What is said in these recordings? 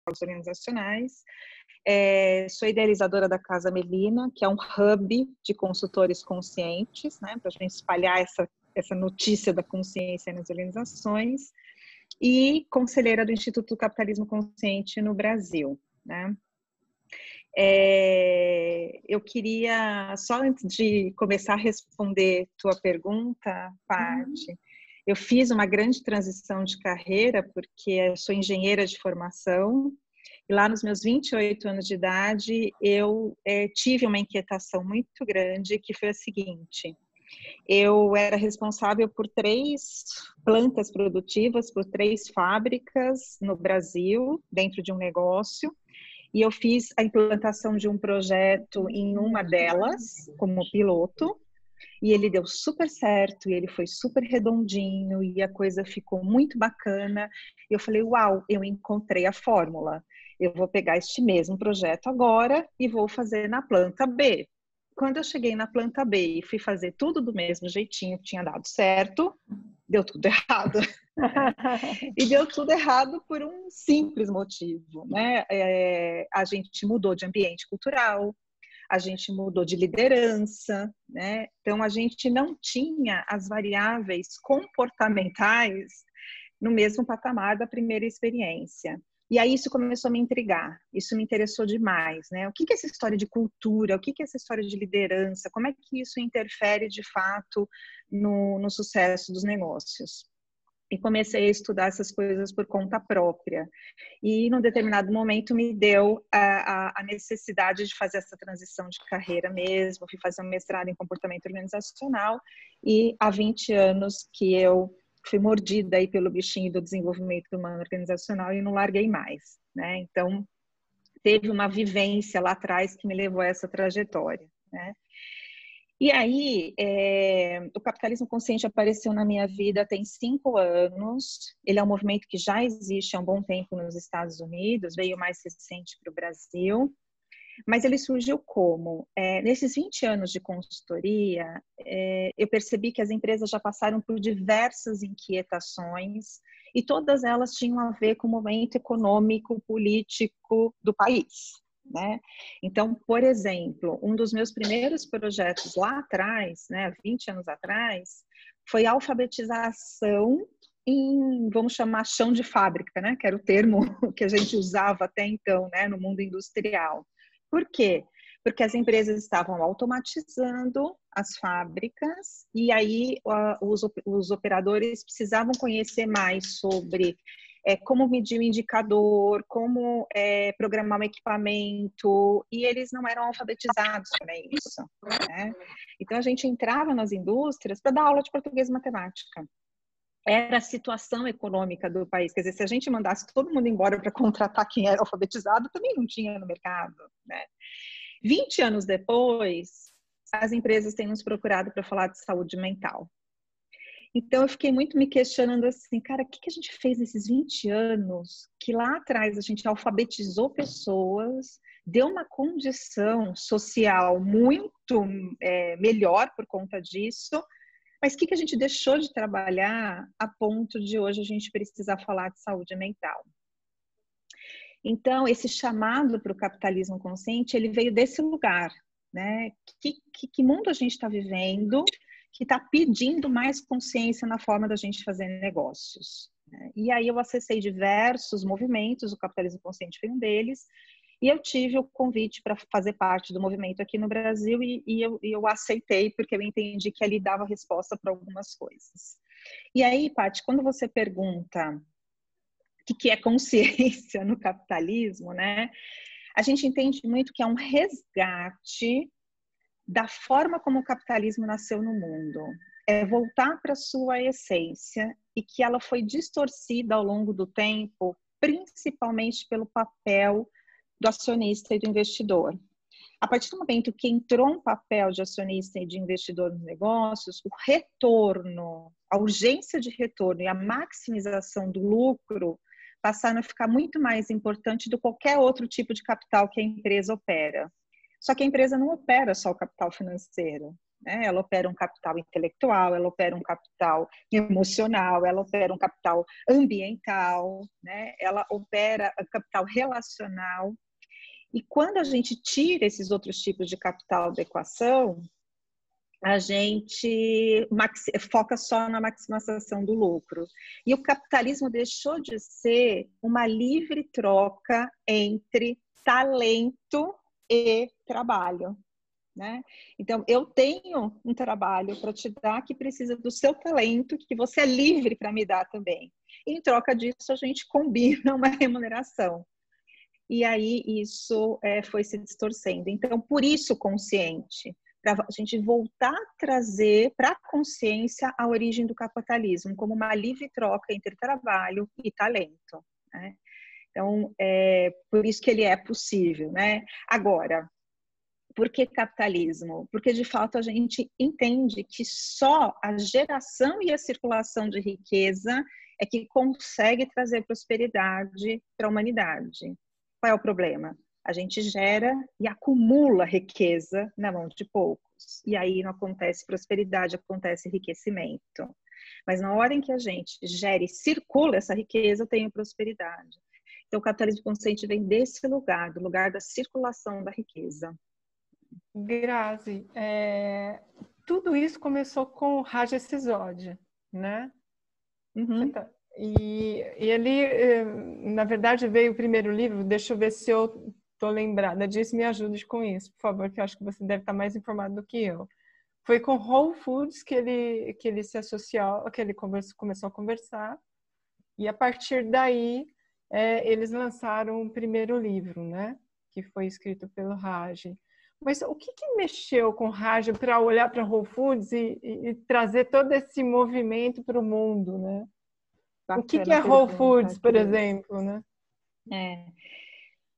organizacionais. Sou idealizadora da Casa Melina, que é um hub de consultores conscientes, né, para a gente espalhar essa notícia da consciência nas organizações, e conselheira do Instituto do Capitalismo Consciente no Brasil, né. Eu queria, só antes de começar a responder tua pergunta, Paty, eu fiz uma grande transição de carreira, porque eu sou engenheira de formação, e lá nos meus 28 anos de idade, eu tive uma inquietação muito grande, que foi a seguinte: eu era responsável por 3 plantas produtivas, por 3 fábricas no Brasil, dentro de um negócio, e eu fiz a implantação de um projeto em uma delas, como piloto, e ele deu super certo, e ele foi super redondinho, e a coisa ficou muito bacana. E eu falei, uau, eu encontrei a fórmula. Eu vou pegar este mesmo projeto agora e vou fazer na planta B. Quando eu cheguei na planta B e fui fazer tudo do mesmo jeitinho que tinha dado certo, deu tudo errado. E deu tudo errado por um simples motivo, né? A gente mudou de ambiente cultural, a gente mudou de liderança, né? Então a gente não tinha as variáveis comportamentais no mesmo patamar da primeira experiência. E aí isso começou a me intrigar, isso me interessou demais, né? O que é essa história de cultura, o que é essa história de liderança, como é que isso interfere de fato no sucesso dos negócios? E comecei a estudar essas coisas por conta própria. E, num determinado momento, me deu a necessidade de fazer essa transição de carreira mesmo. Fui fazer um mestrado em comportamento organizacional e há 20 anos que eu fui mordida aí pelo bichinho do desenvolvimento humano organizacional e não larguei mais, né? Então, teve uma vivência lá atrás que me levou a essa trajetória, né? E aí, o capitalismo consciente apareceu na minha vida tem 5 anos. Ele é um movimento que já existe há um bom tempo nos Estados Unidos, veio mais recente para o Brasil. Mas ele surgiu como? Nesses 20 anos de consultoria, eu percebi que as empresas já passaram por diversas inquietações e todas elas tinham a ver com o momento econômico, político do país, né? Então, por exemplo, um dos meus primeiros projetos lá atrás, né, 20 anos atrás, foi alfabetização em, vamos chamar, chão de fábrica, né? Que era o termo que a gente usava até então, né, no mundo industrial. Por quê? Porque as empresas estavam automatizando as fábricas e aí os operadores precisavam conhecer mais sobre como medir o indicador, como programar um equipamento, e eles não eram alfabetizados para isso, né? Então a gente entrava nas indústrias para dar aula de português e matemática. Era a situação econômica do país. Quer dizer, se a gente mandasse todo mundo embora para contratar quem era alfabetizado, também não tinha no mercado, né? 20 anos depois, as empresas têm nos procurado para falar de saúde mental. Então, eu fiquei muito me questionando assim, cara, o que a gente fez nesses 20 anos que lá atrás a gente alfabetizou pessoas, deu uma condição social muito melhor por conta disso, mas o que a gente deixou de trabalhar a ponto de hoje a gente precisar falar de saúde mental? Então, esse chamado para o capitalismo consciente, ele veio desse lugar, né? Que mundo a gente está vivendo que está pedindo mais consciência na forma da gente fazer negócios, né? E aí eu acessei diversos movimentos, o capitalismo consciente foi um deles, e eu tive o convite para fazer parte do movimento aqui no Brasil e eu aceitei, porque eu entendi que ali dava resposta para algumas coisas. E aí, Paty, quando você pergunta o que é consciência no capitalismo, né? A gente entende muito que é um resgate da forma como o capitalismo nasceu no mundo. É voltar para a sua essência e que ela foi distorcida ao longo do tempo, principalmente pelo papel do acionista e do investidor. A partir do momento que entrou um papel de acionista e de investidor nos negócios, o retorno, a urgência de retorno e a maximização do lucro passaram a ficar muito mais importante do que qualquer outro tipo de capital que a empresa opera. Só que a empresa não opera só o capital financeiro, né? Ela opera um capital intelectual, ela opera um capital emocional, ela opera um capital ambiental, né? Ela opera um capital relacional. E quando a gente tira esses outros tipos de capital da equação, a gente foca só na maximização do lucro. E o capitalismo deixou de ser uma livre troca entre talento e trabalho, né? Então, eu tenho um trabalho para te dar que precisa do seu talento, que você é livre para me dar também. Em troca disso, a gente combina uma remuneração. E aí, isso foi se distorcendo. Então, por isso, consciente, para a gente voltar a trazer para a consciência a origem do capitalismo, como uma livre troca entre trabalho e talento, né? Então, por isso que ele é possível, né? Agora, por que capitalismo? Porque, de fato, a gente entende que só a geração e a circulação de riqueza é que consegue trazer prosperidade para a humanidade. Qual é o problema? A gente gera e acumula riqueza na mão de poucos. E aí não acontece prosperidade, acontece enriquecimento. Mas na hora em que a gente gera e circula essa riqueza, eu tenho prosperidade. Então, o capitalismo consciente vem desse lugar, do lugar da circulação da riqueza. Grazi, tudo isso começou com o Raja Sisódia, né? Uhum. E ele, na verdade, veio o primeiro livro, deixa eu ver se eu estou lembrada disso, me ajude com isso, por favor, que eu acho que você deve estar mais informado do que eu. Foi com Whole Foods que ele se associou, que ele começou a conversar, e a partir daí eles lançaram o primeiro livro, né? Que foi escrito pelo Raj. Mas o que mexeu com o Raj para olhar para Whole Foods e trazer todo esse movimento para o mundo, né? Bacana, o que é Whole Foods, por Cris. exemplo, né?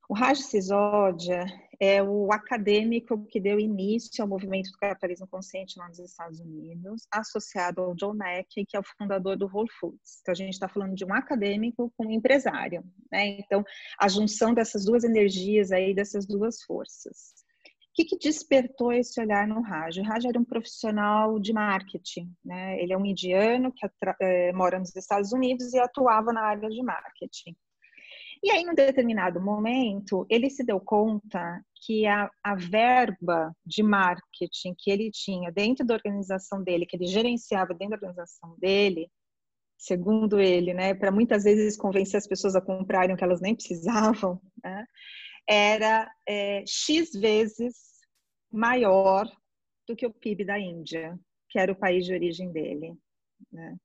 O Raj Sisodia é o acadêmico que deu início ao movimento do capitalismo consciente lá nos Estados Unidos, associado ao John Mackey, que é o fundador do Whole Foods. Então, a gente está falando de um acadêmico com um empresário, né? Então, a junção dessas duas energias aí, dessas duas forças. O que despertou esse olhar no Raj? O Raj era um profissional de marketing, né? Ele é um indiano que mora nos Estados Unidos e atuava na área de marketing. E aí, num determinado momento, ele se deu conta que a verba de marketing que ele tinha dentro da organização dele, que ele gerenciava dentro da organização dele, segundo ele, né, para muitas vezes convencer as pessoas a comprarem o que elas nem precisavam, né, era X vezes maior do que o PIB da Índia, que era o país de origem dele, né?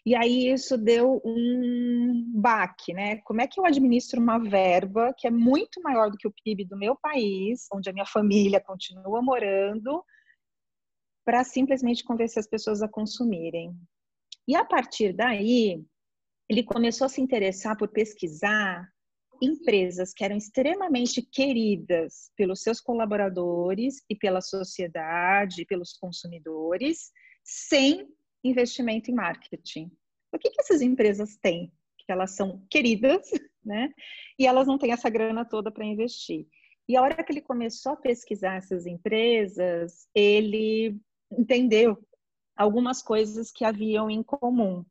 E aí isso deu um baque, né? Como é que eu administro uma verba que é muito maior do que o PIB do meu país, onde a minha família continua morando, para simplesmente convencer as pessoas a consumirem? E a partir daí, ele começou a se interessar por pesquisar empresas que eram extremamente queridas pelos seus colaboradores e pela sociedade, e pelos consumidores, sem investimento em marketing. O que essas empresas têm? Que elas são queridas, né? E elas não têm essa grana toda para investir. E a hora que ele começou a pesquisar essas empresas, ele entendeu algumas coisas que haviam em comum.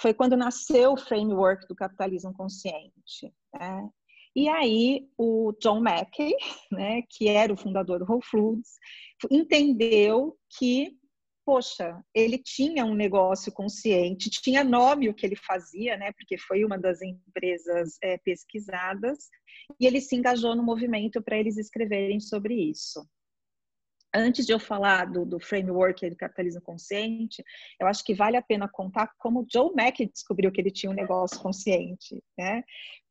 Foi quando nasceu o framework do capitalismo consciente, né? E aí o John Mackey, né, que era o fundador do Whole Foods, entendeu que, poxa, ele tinha um negócio consciente, tinha nome o que ele fazia, né, porque foi uma das empresas pesquisadas, e ele se engajou no movimento para eles escreverem sobre isso. Antes de eu falar do framework do capitalismo consciente, eu acho que vale a pena contar como o John Mackey descobriu que ele tinha um negócio consciente, né?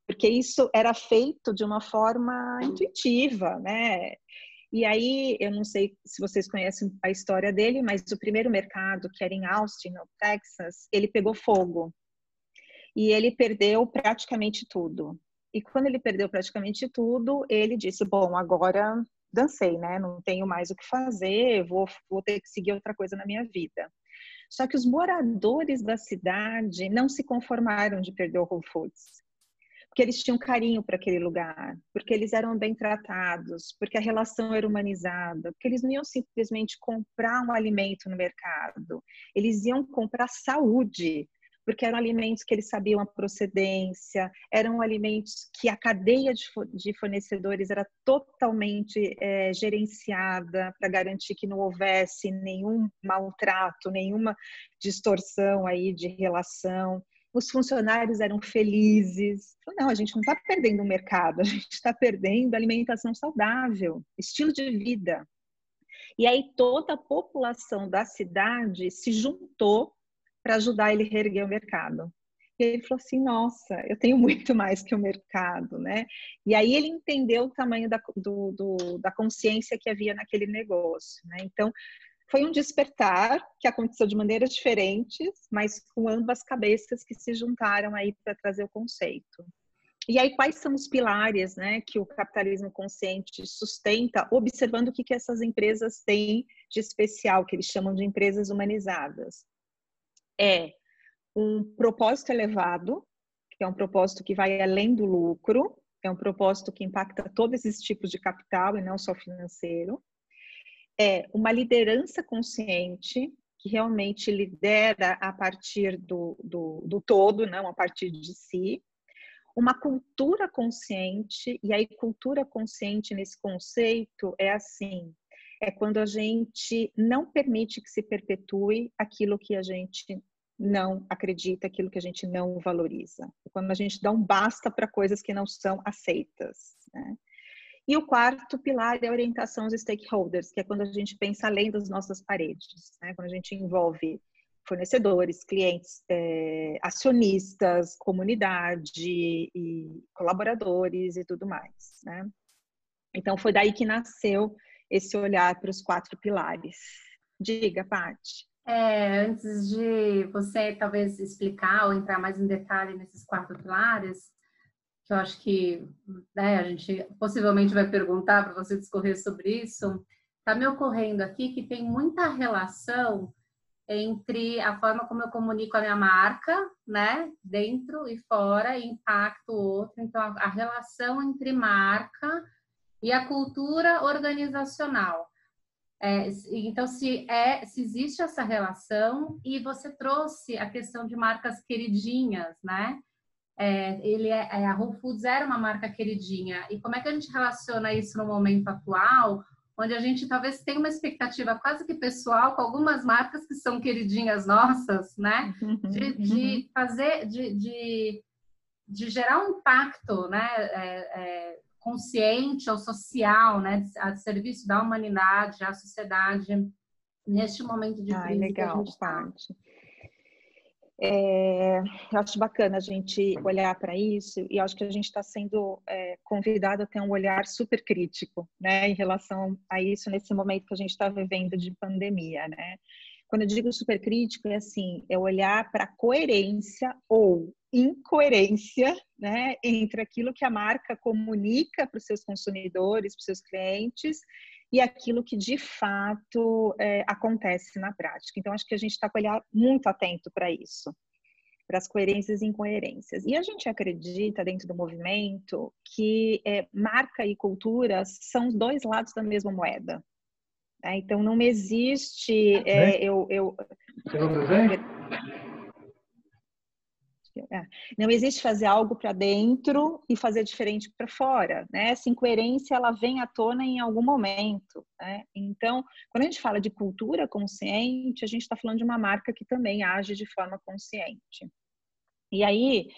Porque isso era feito de uma forma intuitiva, né? E aí, eu não sei se vocês conhecem a história dele, mas o primeiro mercado, que era em Austin, no Texas, ele pegou fogo. E ele perdeu praticamente tudo. E quando ele perdeu praticamente tudo, ele disse, bom, agora dancei, né? Não tenho mais o que fazer, vou ter que seguir outra coisa na minha vida. Só que os moradores da cidade não se conformaram de perder o Whole Foods. porque eles tinham carinho para aquele lugar, porque eles eram bem tratados, porque a relação era humanizada, porque eles não iam simplesmente comprar um alimento no mercado, eles iam comprar saúde, porque eram alimentos que eles sabiam a procedência, eram alimentos que a cadeia de fornecedores era totalmente gerenciada para garantir que não houvesse nenhum maltrato, nenhuma distorção aí de relação. Os funcionários eram felizes. Não, a gente não está perdendo o mercado, a gente está perdendo alimentação saudável, estilo de vida. E aí toda a população da cidade se juntou para ajudar ele a reerguer o mercado. E ele falou assim, nossa, eu tenho muito mais que o mercado, né? E aí ele entendeu o tamanho da consciência que havia naquele negócio, né? Então, foi um despertar que aconteceu de maneiras diferentes, mas com ambas cabeças que se juntaram aí para trazer o conceito. E aí, quais são os pilares, né, que o capitalismo consciente sustenta, observando o que essas empresas têm de especial, que eles chamam de empresas humanizadas? É um propósito elevado, que é um propósito que vai além do lucro, é um propósito que impacta todos esses tipos de capital e não só financeiro. É uma liderança consciente, que realmente lidera a partir do todo, não a partir de si. Uma cultura consciente, e aí cultura consciente nesse conceito é assim, é quando a gente não permite que se perpetue aquilo que a gente não acredita, aquilo que a gente não valoriza. Quando a gente dá um basta para coisas que não são aceitas, né? E o quarto pilar é a orientação aos stakeholders, que é quando a gente pensa além das nossas paredes, né? Quando a gente envolve fornecedores, clientes, acionistas, comunidade e colaboradores e tudo mais, né? Então foi daí que nasceu esse olhar para os quatro pilares. Diga, Paty. Antes de você talvez explicar ou entrar mais em detalhe nesses quatro pilares, que eu acho que, né, a gente possivelmente vai perguntar para você discorrer sobre isso, está me ocorrendo aqui que tem muita relação entre a forma como eu comunico a minha marca, né, dentro e fora, e impacto o outro. Então, a relação entre marca e a cultura organizacional. Então, se existe essa relação, e você trouxe a questão de marcas queridinhas, né? A Whole Foods era uma marca queridinha. E como é que a gente relaciona isso no momento atual, onde a gente talvez tenha uma expectativa quase que pessoal com algumas marcas que são queridinhas nossas, né? De fazer, de gerar um impacto, né? Consciente ou social, né? A serviço da humanidade, à sociedade, neste momento de crise legal, que a gente está. Eu acho bacana a gente olhar para isso, e acho que a gente está sendo convidado a ter um olhar super crítico, né, em relação a isso nesse momento que a gente está vivendo de pandemia, né? Quando eu digo super crítico, é assim, é olhar para a coerência ou incoerência, né, entre aquilo que a marca comunica para os seus consumidores, para os seus clientes, e aquilo que de fato acontece na prática. Então, acho que a gente está com o olhar muito atento para isso, para as coerências e incoerências. E a gente acredita, dentro do movimento, que marca e cultura são os dois lados da mesma moeda. Então, não existe... Não existe fazer algo para dentro e fazer diferente para fora, né? Essa incoerência, ela vem à tona em algum momento, né? Então, quando a gente fala de cultura consciente, a gente está falando de uma marca que também age de forma consciente. E aí,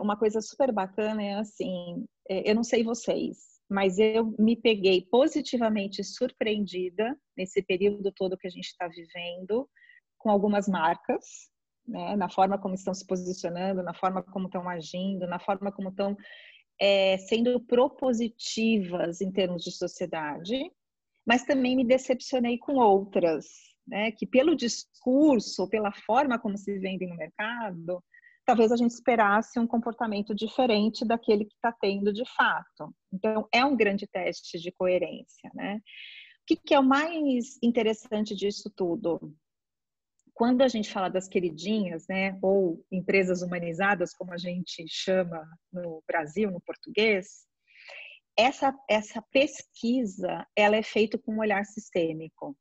uma coisa super bacana é assim, eu não sei vocês, mas eu me peguei positivamente surpreendida nesse período todo que a gente está vivendo com algumas marcas, né, na forma como estão se posicionando, na forma como estão agindo, na forma como estão sendo propositivas em termos de sociedade, mas também me decepcionei com outras, né, que pelo discurso, pela forma como se vendem no mercado, talvez a gente esperasse um comportamento diferente daquele que está tendo de fato. Então, é um grande teste de coerência, né? O que é o mais interessante disso tudo? quando a gente fala das queridinhas, né, ou empresas humanizadas, como a gente chama no Brasil, no português, essa pesquisa, ela é feita com um olhar sistêmico.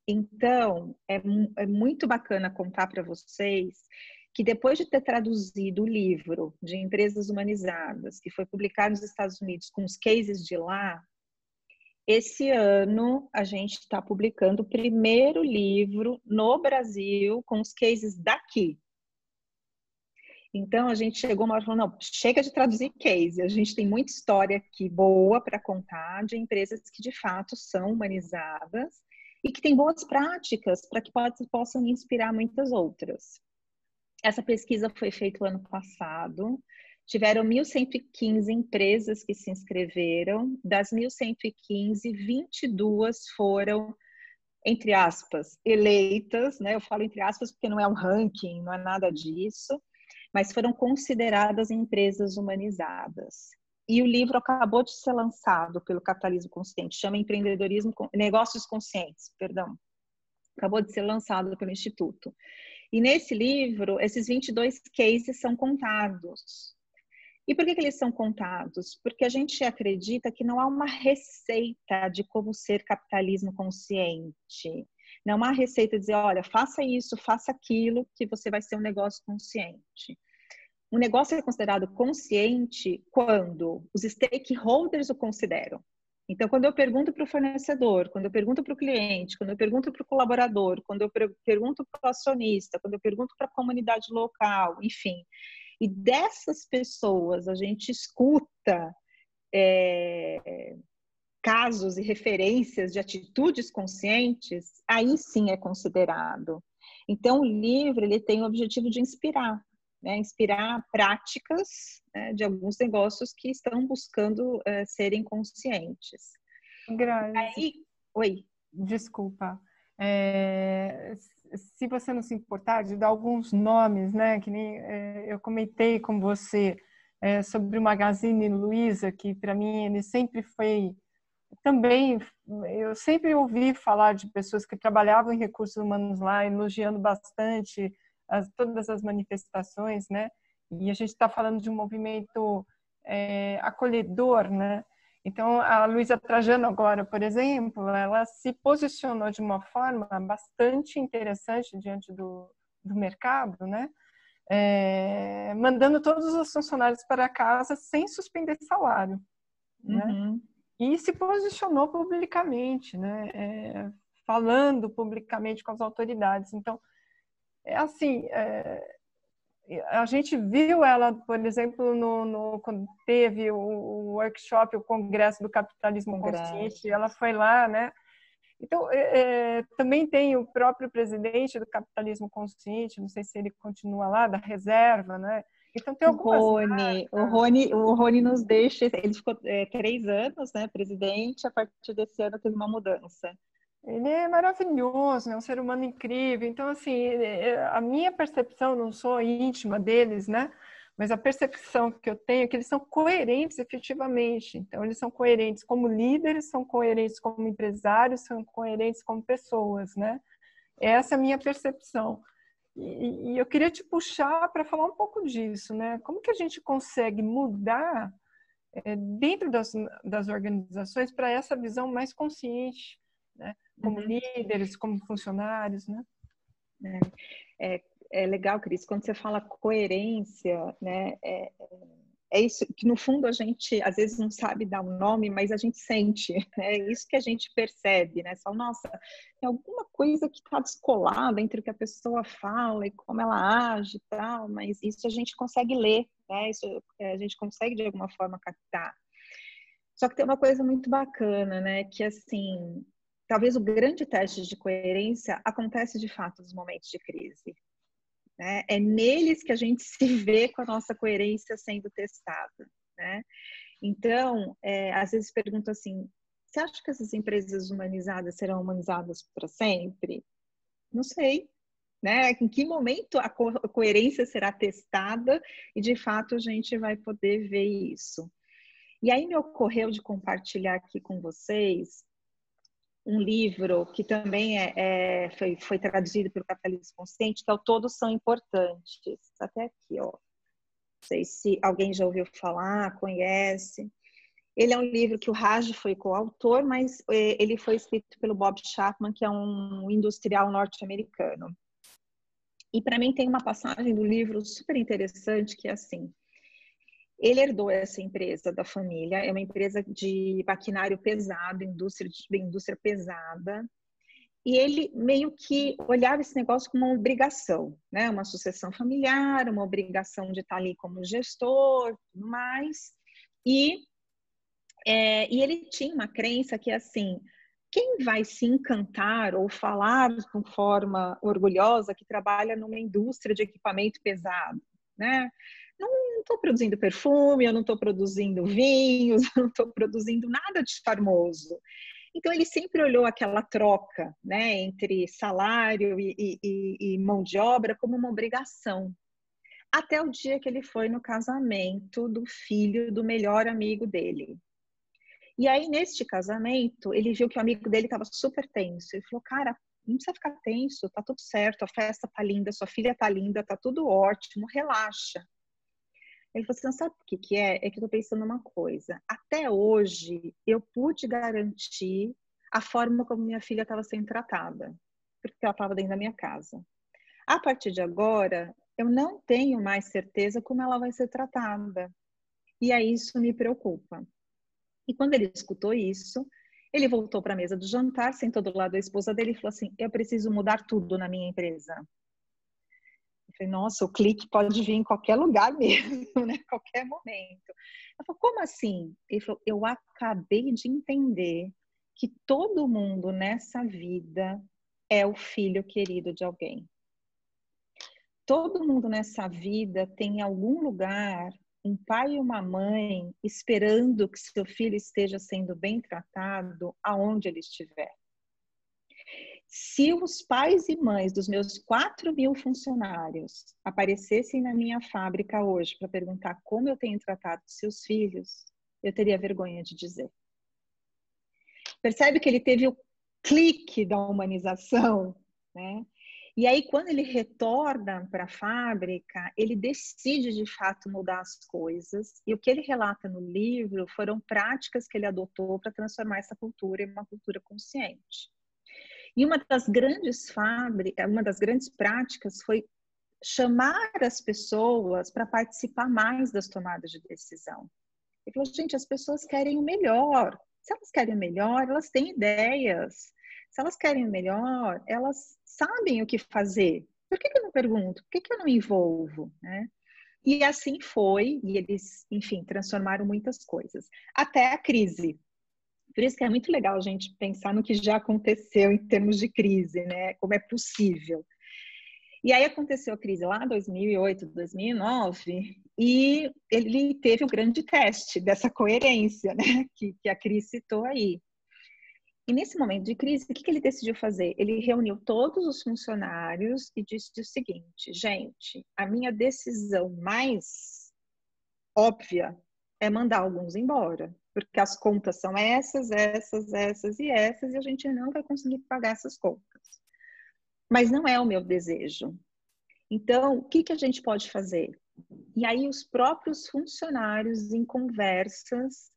Então, é muito bacana contar para vocês que depois de ter traduzido o livro de Empresas Humanizadas, que foi publicado nos Estados Unidos com os cases de lá, esse ano a gente está publicando o primeiro livro no Brasil com os cases daqui. Então a gente chegou uma hora e falou, não, chega de traduzir case, a gente tem muita história aqui boa para contar de empresas que de fato são humanizadas e que têm boas práticas para que possam inspirar muitas outras. Essa pesquisa foi feita o ano passado. Tiveram 1.115 empresas que se inscreveram. Das 1.115, 22 foram, entre aspas, eleitas, né? Eu falo entre aspas porque não é um ranking, não é nada disso, mas foram consideradas empresas humanizadas. E o livro acabou de ser lançado pelo Capitalismo Consciente, chama Negócios Conscientes, perdão. Acabou de ser lançado pelo Instituto. E nesse livro, esses 22 cases são contados. E por que eles são contados? Porque a gente acredita que não há uma receita de como ser capitalismo consciente. Não há uma receita de dizer, olha, faça isso, faça aquilo, que você vai ser um negócio consciente. Um negócio é considerado consciente quando os stakeholders o consideram. Então, quando eu pergunto para o fornecedor, quando eu pergunto para o cliente, quando eu pergunto para o colaborador, quando eu pergunto para o acionista, quando eu pergunto para a comunidade local, enfim. E dessas pessoas a gente escuta casos e referências de atitudes conscientes, aí sim é considerado. Então, o livro ele tem o objetivo de inspirar. Né, inspirar práticas, né, de alguns negócios que estão buscando serem conscientes. Grazi, aí, oi. Desculpa. Se você não se importar de dar alguns nomes, né, que nem eu comentei com você sobre o Magazine Luiza, que para mim ele sempre foi também, eu sempre ouvi falar de pessoas que trabalhavam em recursos humanos lá, elogiando bastante todas as manifestações, né? E a gente está falando de um movimento acolhedor, né? Então, a Luiza Trajano agora, por exemplo, ela se posicionou de uma forma bastante interessante diante do mercado, né? Mandando todos os funcionários para casa sem suspender salário, né? Uhum. E se posicionou publicamente, né? Falando publicamente com as autoridades. Então, assim, a gente viu ela, por exemplo, quando teve o workshop, o Congresso do Capitalismo Consciente, ela foi lá, né? Então, também tem o próprio presidente do Capitalismo Consciente, não sei se ele continua lá, da Reserva, né? Então, tem algumas o Rony nos deixa, ele ficou 3 anos, né, presidente, a partir desse ano teve uma mudança. Ele é maravilhoso, é um ser humano incrível. Então, assim, a minha percepção, não sou íntima deles, né? Mas a percepção que eu tenho é que eles são coerentes efetivamente. Então, eles são coerentes como líderes, são coerentes como empresários, são coerentes como pessoas, né? Essa é a minha percepção. E eu queria te puxar para falar um pouco disso, né? Como que a gente consegue mudar dentro das organizações para essa visão mais consciente, né? Como líderes, como funcionários, né? É legal, Cris, quando você fala coerência, né? É isso que no fundo a gente às vezes não sabe dar um nome, mas a gente sente, né? É isso que a gente percebe, né? Só, nossa, tem alguma coisa que está descolada entre o que a pessoa fala e como ela age e tal, mas isso a gente consegue ler, né? Isso a gente consegue de alguma forma captar. Só que tem uma coisa muito bacana, né? Que assim, talvez o grande teste de coerência acontece de fato nos momentos de crise. Né? É neles que a gente se vê com a nossa coerência sendo testada. Né? Então, às vezes pergunto assim, você acha que essas empresas humanizadas serão humanizadas para sempre? Não sei. Né? Em que momento a coerência será testada e, de fato, a gente vai poder ver isso. E aí me ocorreu de compartilhar aqui com vocês um livro que também foi traduzido pelo Capitalismo Consciente, que é o Todos São Importantes. Até aqui, ó. Não sei se alguém já ouviu falar, conhece. Ele é um livro que o Raj foi coautor, mas ele foi escrito pelo Bob Chapman, que é um industrial norte-americano. E para mim tem uma passagem do livro super interessante, que é assim: ele herdou essa empresa da família, é uma empresa de maquinário pesado, indústria pesada, e ele meio que olhava esse negócio como uma obrigação, né? Uma sucessão familiar, uma obrigação de estar ali como gestor, tudo mais. E ele tinha uma crença que, assim, quem vai se encantar ou falar com forma orgulhosa que trabalha numa indústria de equipamento pesado, né? Não estou produzindo perfume, eu não estou produzindo vinhos, eu não estou produzindo nada de charmoso. Então, ele sempre olhou aquela troca, né, entre salário e mão de obra como uma obrigação. Até o dia que ele foi no casamento do filho do melhor amigo dele. E aí, neste casamento, ele viu que o amigo dele estava super tenso. Ele falou, cara, não precisa ficar tenso, tá tudo certo, a festa tá linda, sua filha tá linda, tá tudo ótimo, relaxa. Ele falou assim, não sabe o que é? É que eu tô pensando uma coisa. Até hoje, eu pude garantir a forma como minha filha estava sendo tratada, porque ela estava dentro da minha casa. A partir de agora, eu não tenho mais certeza como ela vai ser tratada. E aí isso me preocupa. E quando ele escutou isso, ele voltou para a mesa do jantar, sentou do lado da esposa dele e falou assim, eu preciso mudar tudo na minha empresa. Eu falei, nossa, o clique pode vir em qualquer lugar mesmo, né? Qualquer momento. Ela falou, como assim? Ele falou, eu acabei de entender que todo mundo nessa vida é o filho querido de alguém. Todo mundo nessa vida tem em algum lugar um pai e uma mãe esperando que seu filho esteja sendo bem tratado aonde ele estiver. Se os pais e mães dos meus 4.000 funcionários aparecessem na minha fábrica hoje para perguntar como eu tenho tratado seus filhos, eu teria vergonha de dizer. Percebe que ele teve o clique da humanização, né? E aí, quando ele retorna para a fábrica, ele decide de fato mudar as coisas. E o que ele relata no livro foram práticas que ele adotou para transformar essa cultura em uma cultura consciente. E uma das grandes práticas foi chamar as pessoas para participar mais das tomadas de decisão. Ele falou, gente, as pessoas querem o melhor. Se elas querem o melhor, elas têm ideias. Se elas querem o melhor, elas sabem o que fazer. Por que eu não pergunto? Por que eu não envolvo? Né? E assim foi, e eles, enfim, transformaram muitas coisas. Até a crise. Por isso que é muito legal a gente pensar no que já aconteceu em termos de crise, né? Como é possível. E aí aconteceu a crise lá em 2008, 2009, e ele teve o grande teste dessa coerência, né? Que a Cris citou aí. E nesse momento de crise, o que ele decidiu fazer? Ele reuniu todos os funcionários e disse o seguinte, gente, a minha decisão mais óbvia é mandar alguns embora, porque as contas são essas e a gente não vai conseguir pagar essas contas. Mas não é o meu desejo. Então, o que a gente pode fazer? E aí os próprios funcionários, em conversas,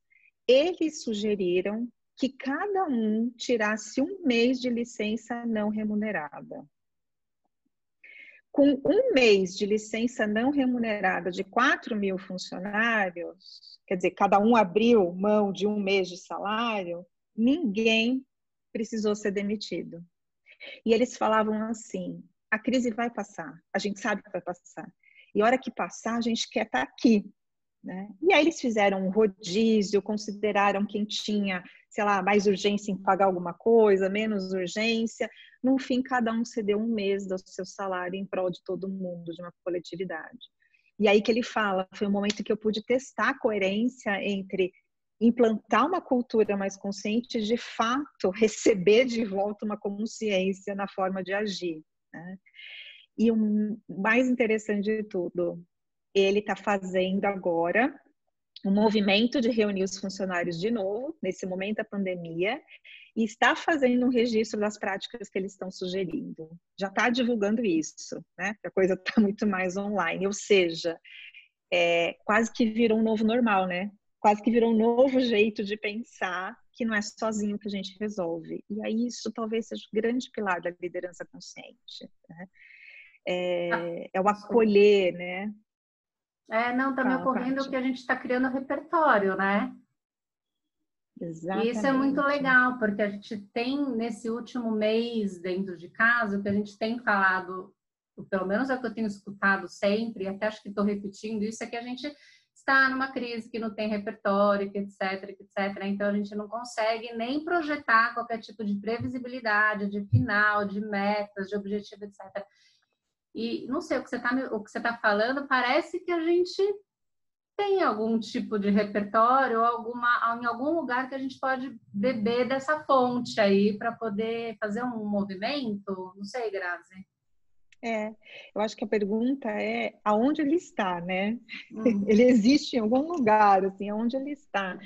eles sugeriram que cada um tirasse 1 mês de licença não remunerada. Com 1 mês de licença não remunerada de 4.000 funcionários, quer dizer, cada um abriu mão de 1 mês de salário, ninguém precisou ser demitido. E eles falavam assim, a crise vai passar, a gente sabe que vai passar. E a hora que passar, a gente quer estar aqui. Né? E aí eles fizeram um rodízio, consideraram quem tinha, sei lá, mais urgência em pagar alguma coisa, menos urgência. No fim, cada um cedeu 1 mês do seu salário em prol de todo mundo, de uma coletividade. E aí que ele fala, foi um momento que eu pude testar a coerência entre implantar uma cultura mais consciente e, de fato, receber de volta uma consciência na forma de agir. Né? E o mais interessante de tudo, ele está fazendo agora um movimento de reunir os funcionários de novo, nesse momento da pandemia, e está fazendo um registro das práticas que eles estão sugerindo. Já está divulgando isso, né? A coisa está muito mais online, ou seja, quase que virou um novo normal, né? Quase que virou um novo jeito de pensar, que não é sozinho que a gente resolve. E aí isso talvez seja o grande pilar da liderança consciente, né? É o acolher, né? Não, tá me ocorrendo que a gente está criando repertório, né? Exatamente. E isso é muito legal, porque a gente tem, nesse último mês dentro de casa, o que a gente tem falado, pelo menos é o que eu tenho escutado sempre, e até acho que estou repetindo isso, é que a gente está numa crise que não tem repertório, que etc, etc. Então, a gente não consegue nem projetar qualquer tipo de previsibilidade, de final, de metas, de objetivo, etc. E não sei, o que você tá falando, parece que a gente tem algum tipo de repertório, em algum lugar que a gente pode beber dessa fonte aí para poder fazer um movimento? Não sei, Grazi. Eu acho que a pergunta é aonde ele está, né? Ele existe em algum lugar, assim, aonde ele está.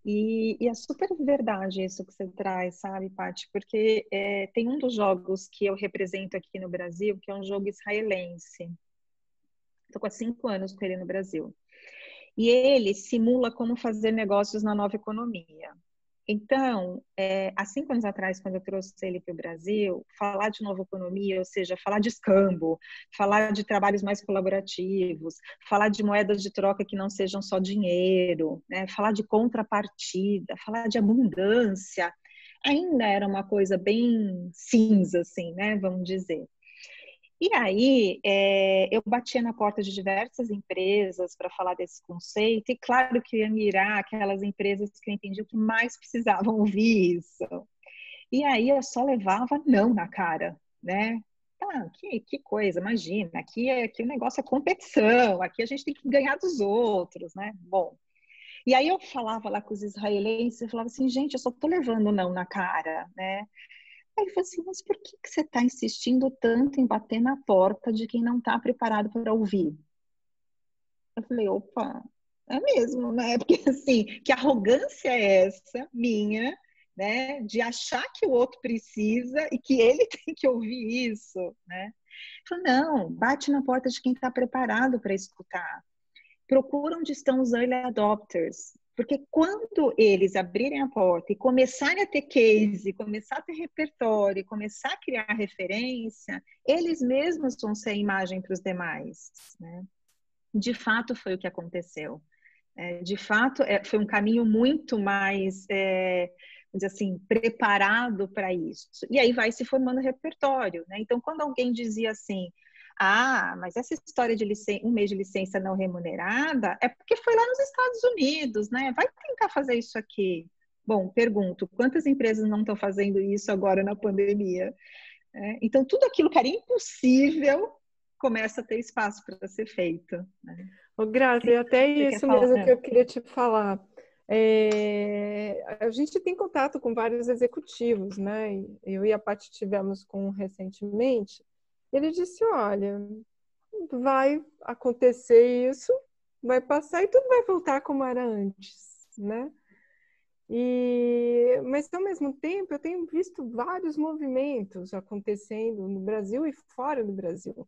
E é super verdade isso que você traz, sabe, Paty? Porque tem um dos jogos que eu represento aqui no Brasil, que é um jogo israelense. Estou com 5 anos com ele no Brasil. E ele simula como fazer negócios na nova economia. Então, há 5 anos atrás, quando eu trouxe ele para o Brasil, falar de nova economia, ou seja, falar de escambo, falar de trabalhos mais colaborativos, falar de moedas de troca que não sejam só dinheiro, né? Falar de contrapartida, falar de abundância, ainda era uma coisa bem cinza, assim, né? Vamos dizer. E aí, eu batia na porta de diversas empresas para falar desse conceito, e claro que eu ia mirar aquelas empresas que eu entendi que mais precisavam ouvir isso. E aí eu só levava não na cara, né? Tá, que coisa, imagina, aqui o negócio é competição, aqui a gente tem que ganhar dos outros, né? Bom, e aí eu falava lá com os israelenses, eu falava assim, gente, eu só tô levando não na cara, né? Aí ele falou assim, mas por que você está insistindo tanto em bater na porta de quem não está preparado para ouvir? Eu falei, opa, é mesmo, né? Porque assim, que arrogância é essa minha, né? De achar que o outro precisa e que ele tem que ouvir isso, né? Ele falou, não, bate na porta de quem está preparado para escutar. Procura onde estão os early adopters. Porque quando eles abrirem a porta e começarem a ter case, começar a ter repertório, começar a criar referência, eles mesmos vão ser a imagem para os demais, né? De fato, foi o que aconteceu. De fato, foi um caminho muito mais, vamos dizer assim, preparado para isso. E aí vai se formando repertório, né? Então, quando alguém dizia assim, mas essa história de um mês de licença não remunerada é porque foi lá nos Estados Unidos, né? Vai tentar fazer isso aqui. Bom, pergunto, quantas empresas não estão fazendo isso agora na pandemia? Então, tudo aquilo que era impossível começa a ter espaço para ser feito, né? Ô, Grazi, é até isso mesmo que eu queria te falar. A gente tem contato com vários executivos, né? Eu e a Paty tivemos com um recentemente. Ele disse, olha, vai acontecer isso, vai passar e tudo vai voltar como era antes, né? Mas, ao mesmo tempo, eu tenho visto vários movimentos acontecendo no Brasil e fora do Brasil.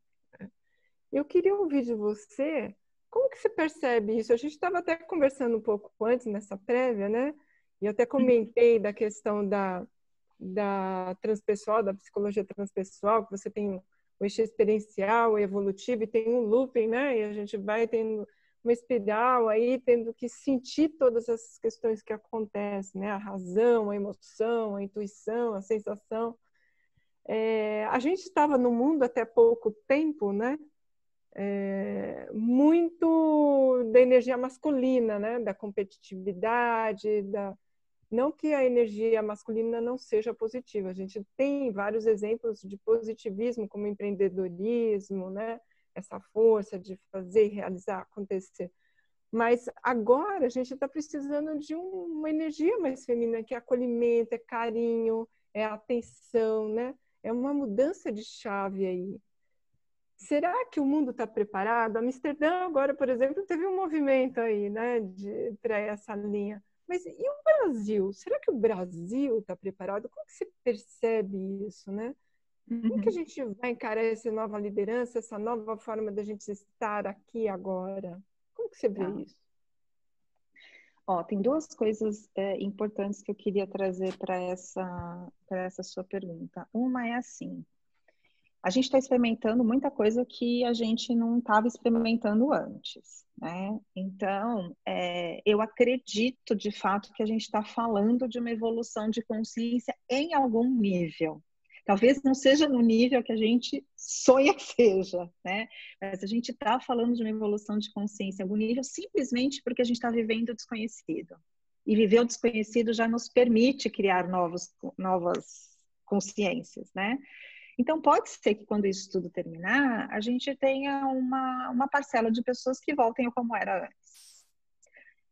Eu queria ouvir de você, como que você percebe isso? A gente estava até conversando um pouco antes, nessa prévia, né? E eu até comentei da questão da transpessoal, da psicologia transpessoal, que você tem o eixo experiencial, o evolutivo, e tem um looping, né? E a gente vai tendo uma espiral aí, tendo que sentir todas essas questões que acontecem, né? A razão, a emoção, a intuição, a sensação. A gente estava no mundo até pouco tempo, né? Muito da energia masculina, né? Da competitividade, não que a energia masculina não seja positiva, a gente tem vários exemplos de positivismo, como empreendedorismo, né? Essa força de fazer e realizar acontecer. Mas agora a gente está precisando de uma energia mais feminina, que é acolhimento, é carinho, é atenção, né? É uma mudança de chave aí. será que o mundo está preparado? Amsterdã agora, por exemplo, teve um movimento aí, né, para essa linha. Mas e o Brasil? Será que o Brasil está preparado? Como que você percebe isso, né? Como que a gente vai encarar essa nova liderança, essa nova forma da gente estar aqui agora? Como que você vê isso? Ó, tem duas coisas importantes que eu queria trazer para essa sua pergunta. Uma é assim, a gente está experimentando muita coisa que a gente não estava experimentando antes, né? Então, eu acredito de fato que a gente está falando de uma evolução de consciência em algum nível. Talvez não seja no nível que a gente sonha que seja, né? Mas a gente está falando de uma evolução de consciência em algum nível simplesmente porque a gente está vivendo o desconhecido. E viver o desconhecido já nos permite criar novas consciências, né? Então, pode ser que quando isso tudo terminar, a gente tenha uma parcela de pessoas que voltem como era antes.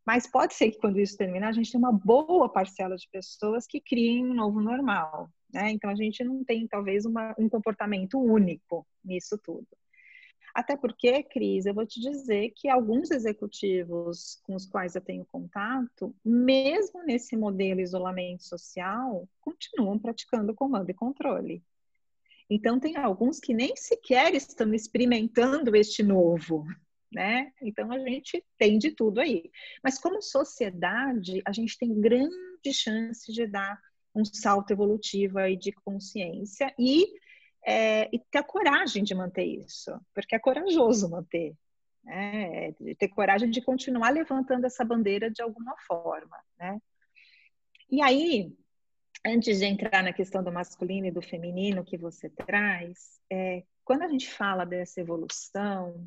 Mas pode ser que quando isso terminar, a gente tenha uma boa parcela de pessoas que criem um novo normal, né? Então, a gente não tem, talvez, um comportamento único nisso tudo. Até porque, Cris, eu vou te dizer que alguns executivos com os quais eu tenho contato, mesmo nesse modelo de isolamento social, continuam praticando comando e controle. Então, tem alguns que nem sequer estão experimentando este novo, né? Então, a gente tem de tudo aí. Mas, como sociedade, a gente tem grande chance de dar um salto evolutivo aí de consciência e ter a coragem de manter isso, porque é corajoso manter, né? De ter coragem de continuar levantando essa bandeira de alguma forma, né? E aí, antes de entrar na questão do masculino e do feminino que você traz, quando a gente fala dessa evolução,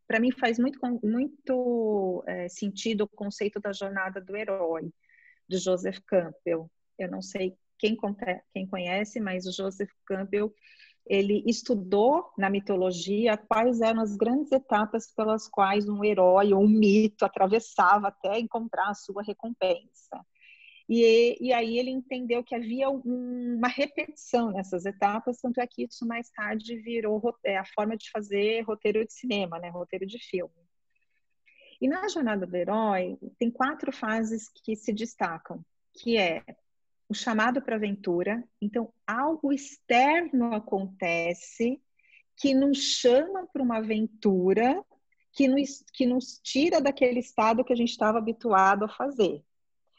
para mim faz muito sentido o conceito da jornada do herói, de Joseph Campbell. Eu não sei quem conhece, mas o Joseph Campbell, ele estudou na mitologia quais eram as grandes etapas pelas quais um herói ou um mito atravessava até encontrar a sua recompensa. E aí ele entendeu que havia uma repetição nessas etapas, tanto é que isso mais tarde virou a forma de fazer roteiro de cinema, né? Roteiro de filme. E na jornada do herói, tem 4 fases que se destacam, que é o chamado para a aventura. Então, algo externo acontece que nos chama para uma aventura, que nos tira daquele estado que a gente estava habituado a fazer.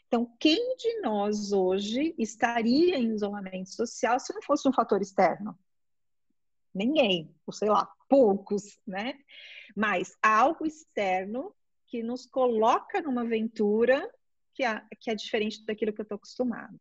Então, quem de nós hoje estaria em isolamento social se não fosse um fator externo? Ninguém, ou sei lá, poucos, né? Mas algo externo que nos coloca numa aventura que é diferente daquilo que eu estou acostumado.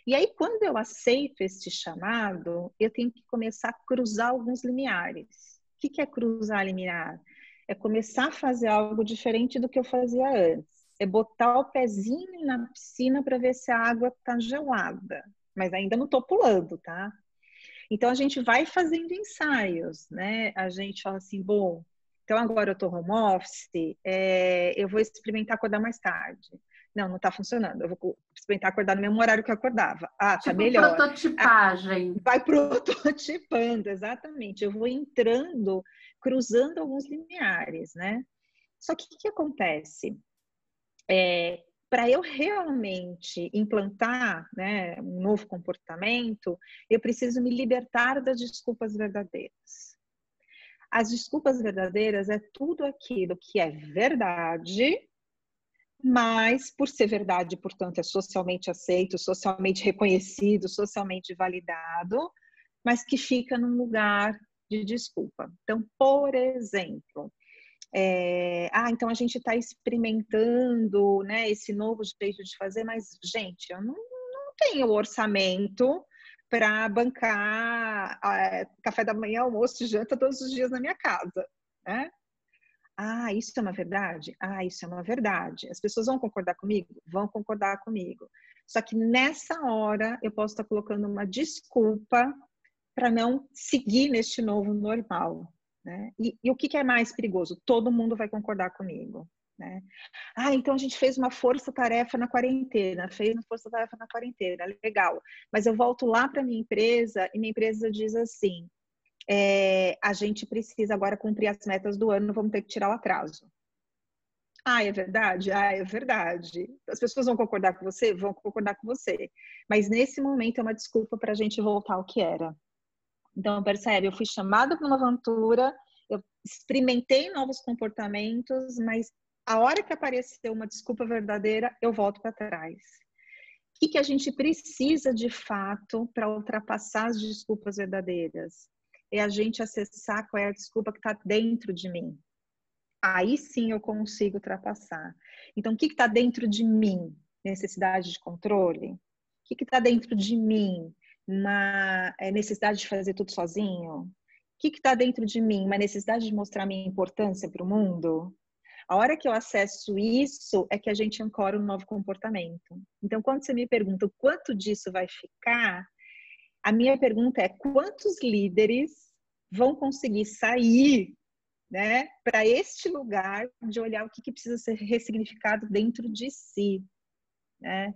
E aí, quando eu aceito esse chamado, eu tenho que começar a cruzar alguns limiares. O que é cruzar limiar? É começar a fazer algo diferente do que eu fazia antes. É botar o pezinho na piscina para ver se a água está gelada. Mas ainda não estou pulando, tá? Então, a gente vai fazendo ensaios, né? A gente fala assim, bom, então agora eu estou home office, eu vou experimentar acordar mais tarde. Não está funcionando. Eu vou experimentar acordar no mesmo horário que eu acordava. Ah, tá melhor. Prototipagem. Vai prototipando, exatamente. Eu vou entrando, cruzando alguns limiares, né? Só que o que acontece? Para eu realmente implantar, né, um novo comportamento, eu preciso me libertar das desculpas verdadeiras. As desculpas verdadeiras é tudo aquilo que é verdade, mas por ser verdade, portanto, é socialmente aceito, socialmente reconhecido, socialmente validado, mas que fica num lugar de desculpa. Então, por exemplo, então a gente está experimentando, né, esse novo jeito de fazer, mas, gente, eu não tenho orçamento para bancar café da manhã, almoço e janta todos os dias na minha casa, né? Ah, isso é uma verdade? Ah, isso é uma verdade. As pessoas vão concordar comigo? Vão concordar comigo. Só que nessa hora eu posso estar colocando uma desculpa para não seguir neste novo normal, né? E o que é mais perigoso? Todo mundo vai concordar comigo, né? Ah, então a gente fez uma força-tarefa na quarentena, legal. Mas eu volto lá para minha empresa e minha empresa diz assim, a gente precisa agora cumprir as metas do ano, vamos ter que tirar o atraso. Ah, é verdade? Ah, é verdade. As pessoas vão concordar com você? Vão concordar com você. Mas nesse momento é uma desculpa para a gente voltar ao que era. Então, percebe, eu fui chamada para uma aventura, eu experimentei novos comportamentos, mas a hora que apareceu uma desculpa verdadeira, eu volto para trás. O que a gente precisa de fato para ultrapassar as desculpas verdadeiras? É a gente acessar qual é a desculpa que está dentro de mim. Aí sim eu consigo ultrapassar. Então, o que está dentro de mim? Necessidade de controle? O que está dentro de mim? Uma necessidade de fazer tudo sozinho? O que está dentro de mim? Uma necessidade de mostrar minha importância para o mundo? A hora que eu acesso isso é que a gente ancora um novo comportamento. Então, quando você me pergunta o quanto disso vai ficar, a minha pergunta é quantos líderes vão conseguir sair, né, para este lugar de olhar o que precisa ser ressignificado dentro de si, né?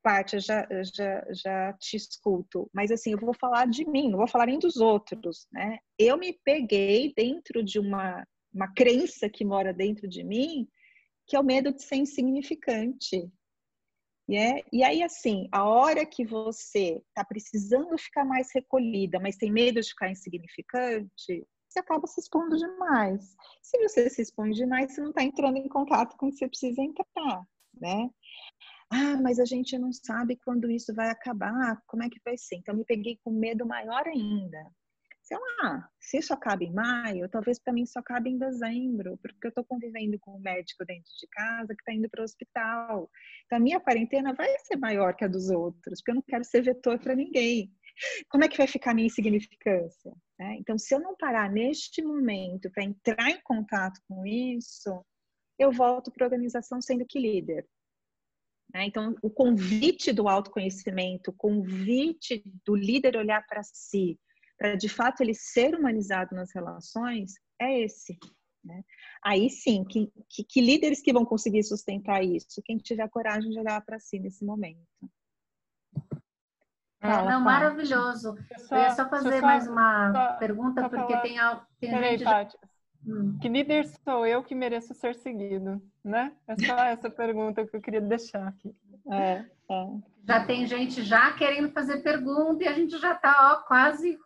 Paty, eu já te escuto, mas assim, eu vou falar de mim, não vou falar nem dos outros, né? Eu me peguei dentro de uma crença que mora dentro de mim, que é o medo de ser insignificante. E aí, assim, a hora que você está precisando ficar mais recolhida, mas tem medo de ficar insignificante, você acaba se expondo demais. Se você se expõe demais, você não está entrando em contato com o que você precisa entrar, né? Ah, mas a gente não sabe quando isso vai acabar, como é que vai ser? Então, me peguei com medo maior ainda. Sei lá, se isso acaba em maio, talvez para mim só acabe em dezembro, porque eu estou convivendo com um médico dentro de casa que está indo para o hospital. Então, a minha quarentena vai ser maior que a dos outros, porque eu não quero ser vetor para ninguém. Como é que vai ficar a minha insignificância? Então, se eu não parar neste momento para entrar em contato com isso, eu volto para a organização sendo que líder. Então, o convite do autoconhecimento, o convite do líder olhar para si, para de fato ele ser humanizado nas relações, é esse. Né? Aí sim, que líderes que vão conseguir sustentar isso? Quem tiver coragem de olhar para si nesse momento. Fala, não, maravilhoso. Eu ia só fazer mais uma pergunta, porque tem gente... Paty, que líder sou eu que mereço ser seguido, né? É só essa pergunta que eu queria deixar aqui. Já tem gente já querendo fazer pergunta e a gente já está quase...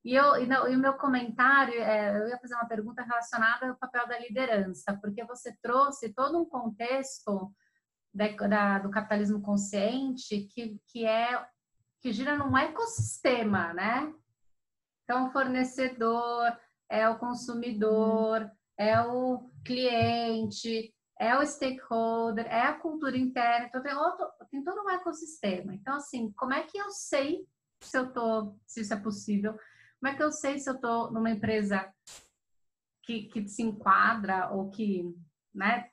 E o meu comentário, eu ia fazer uma pergunta relacionada ao papel da liderança, porque você trouxe todo um contexto do capitalismo consciente que gira num ecossistema, né? Então, o fornecedor, é o consumidor, é o cliente, é o stakeholder, é a cultura interna. Então, tem todo um ecossistema. Então, assim, como é que eu sei se isso é possível? Como é que eu sei se eu estou numa empresa que se enquadra ou que, né,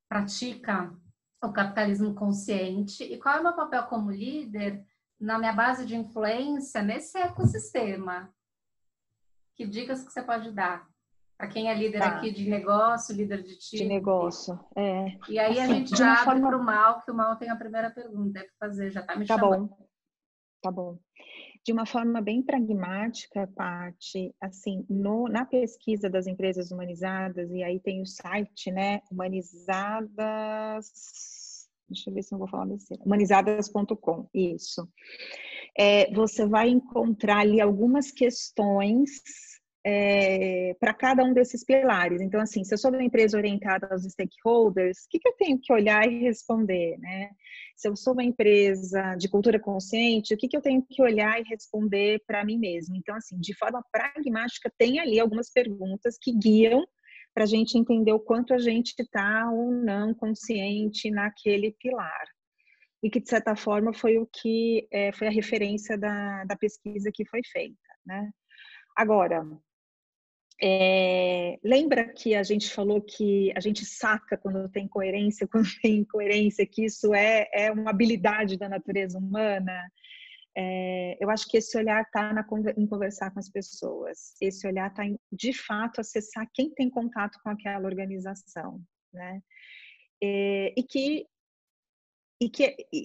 pratica o capitalismo consciente? E qual é o meu papel como líder na minha base de influência nesse ecossistema? Que dicas que você pode dar para quem é líder aqui de negócio, líder de time? De negócio, E aí assim, a gente já abre para o Mal, que o Mal tem a primeira pergunta para fazer, já está me chamando. Tá bom. De uma forma bem pragmática, Paty, assim, na pesquisa das empresas humanizadas, e aí tem o site, né, humanizadas, deixa eu ver se não vou falar besteira, humanizadas.com, isso. Você vai encontrar ali algumas questões para cada um desses pilares. Então, assim, se eu sou uma empresa orientada aos stakeholders, o que eu tenho que olhar e responder, né? Se eu sou uma empresa de cultura consciente, o que eu tenho que olhar e responder para mim mesma? Então, assim, de forma pragmática, tem ali algumas perguntas que guiam para a gente entender o quanto a gente está ou não consciente naquele pilar. E que, de certa forma, foi foi a referência da pesquisa que foi feita, né? Agora, lembra que a gente falou que a gente saca quando tem coerência, que isso é uma habilidade da natureza humana? Eu acho que esse olhar está em conversar com as pessoas, esse olhar está em, de fato, acessar quem tem contato com aquela organização, né? E que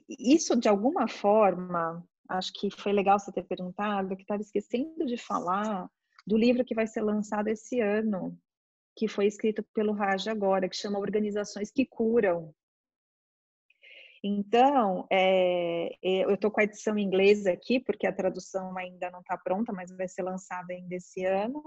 isso, de alguma forma, acho que foi legal você ter perguntado, que estava esquecendo de falar, do livro que vai ser lançado esse ano, que foi escrito pelo Raj agora, que chama Organizações que Curam. Então, eu estou com a edição em inglês aqui, porque a tradução ainda não está pronta, mas vai ser lançada ainda esse ano.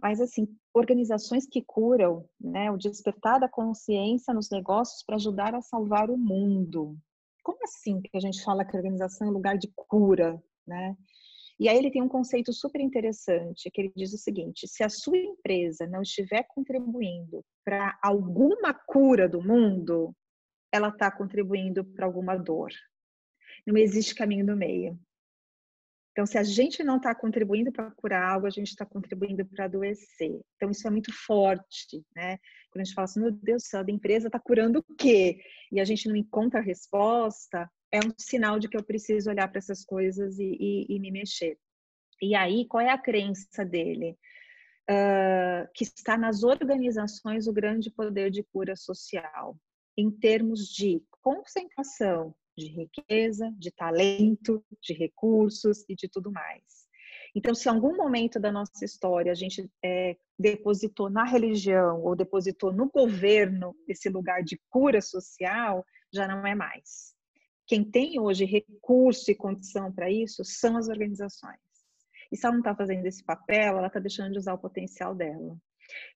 Mas, assim, organizações que curam, né? O despertar da consciência nos negócios para ajudar a salvar o mundo. Como assim que a gente fala que a organização é um lugar de cura, né? E aí ele tem um conceito super interessante, que ele diz o seguinte: se a sua empresa não estiver contribuindo para alguma cura do mundo, ela está contribuindo para alguma dor. Não existe caminho do meio. Então, se a gente não está contribuindo para curar algo, a gente está contribuindo para adoecer. Então, isso é muito forte, né? Quando a gente fala assim, meu Deus do céu, a empresa está curando o quê? E a gente não encontra a resposta, é um sinal de que eu preciso olhar para essas coisas e me mexer. E aí, qual é a crença dele? Que está nas organizações o grande poder de cura social, em termos de concentração de riqueza, de talento, de recursos e de tudo mais. Então, se em algum momento da nossa história a gente depositou na religião ou depositou no governo esse lugar de cura social, já não é mais. Quem tem hoje recurso e condição para isso são as organizações. E se ela não está fazendo esse papel, ela está deixando de usar o potencial dela.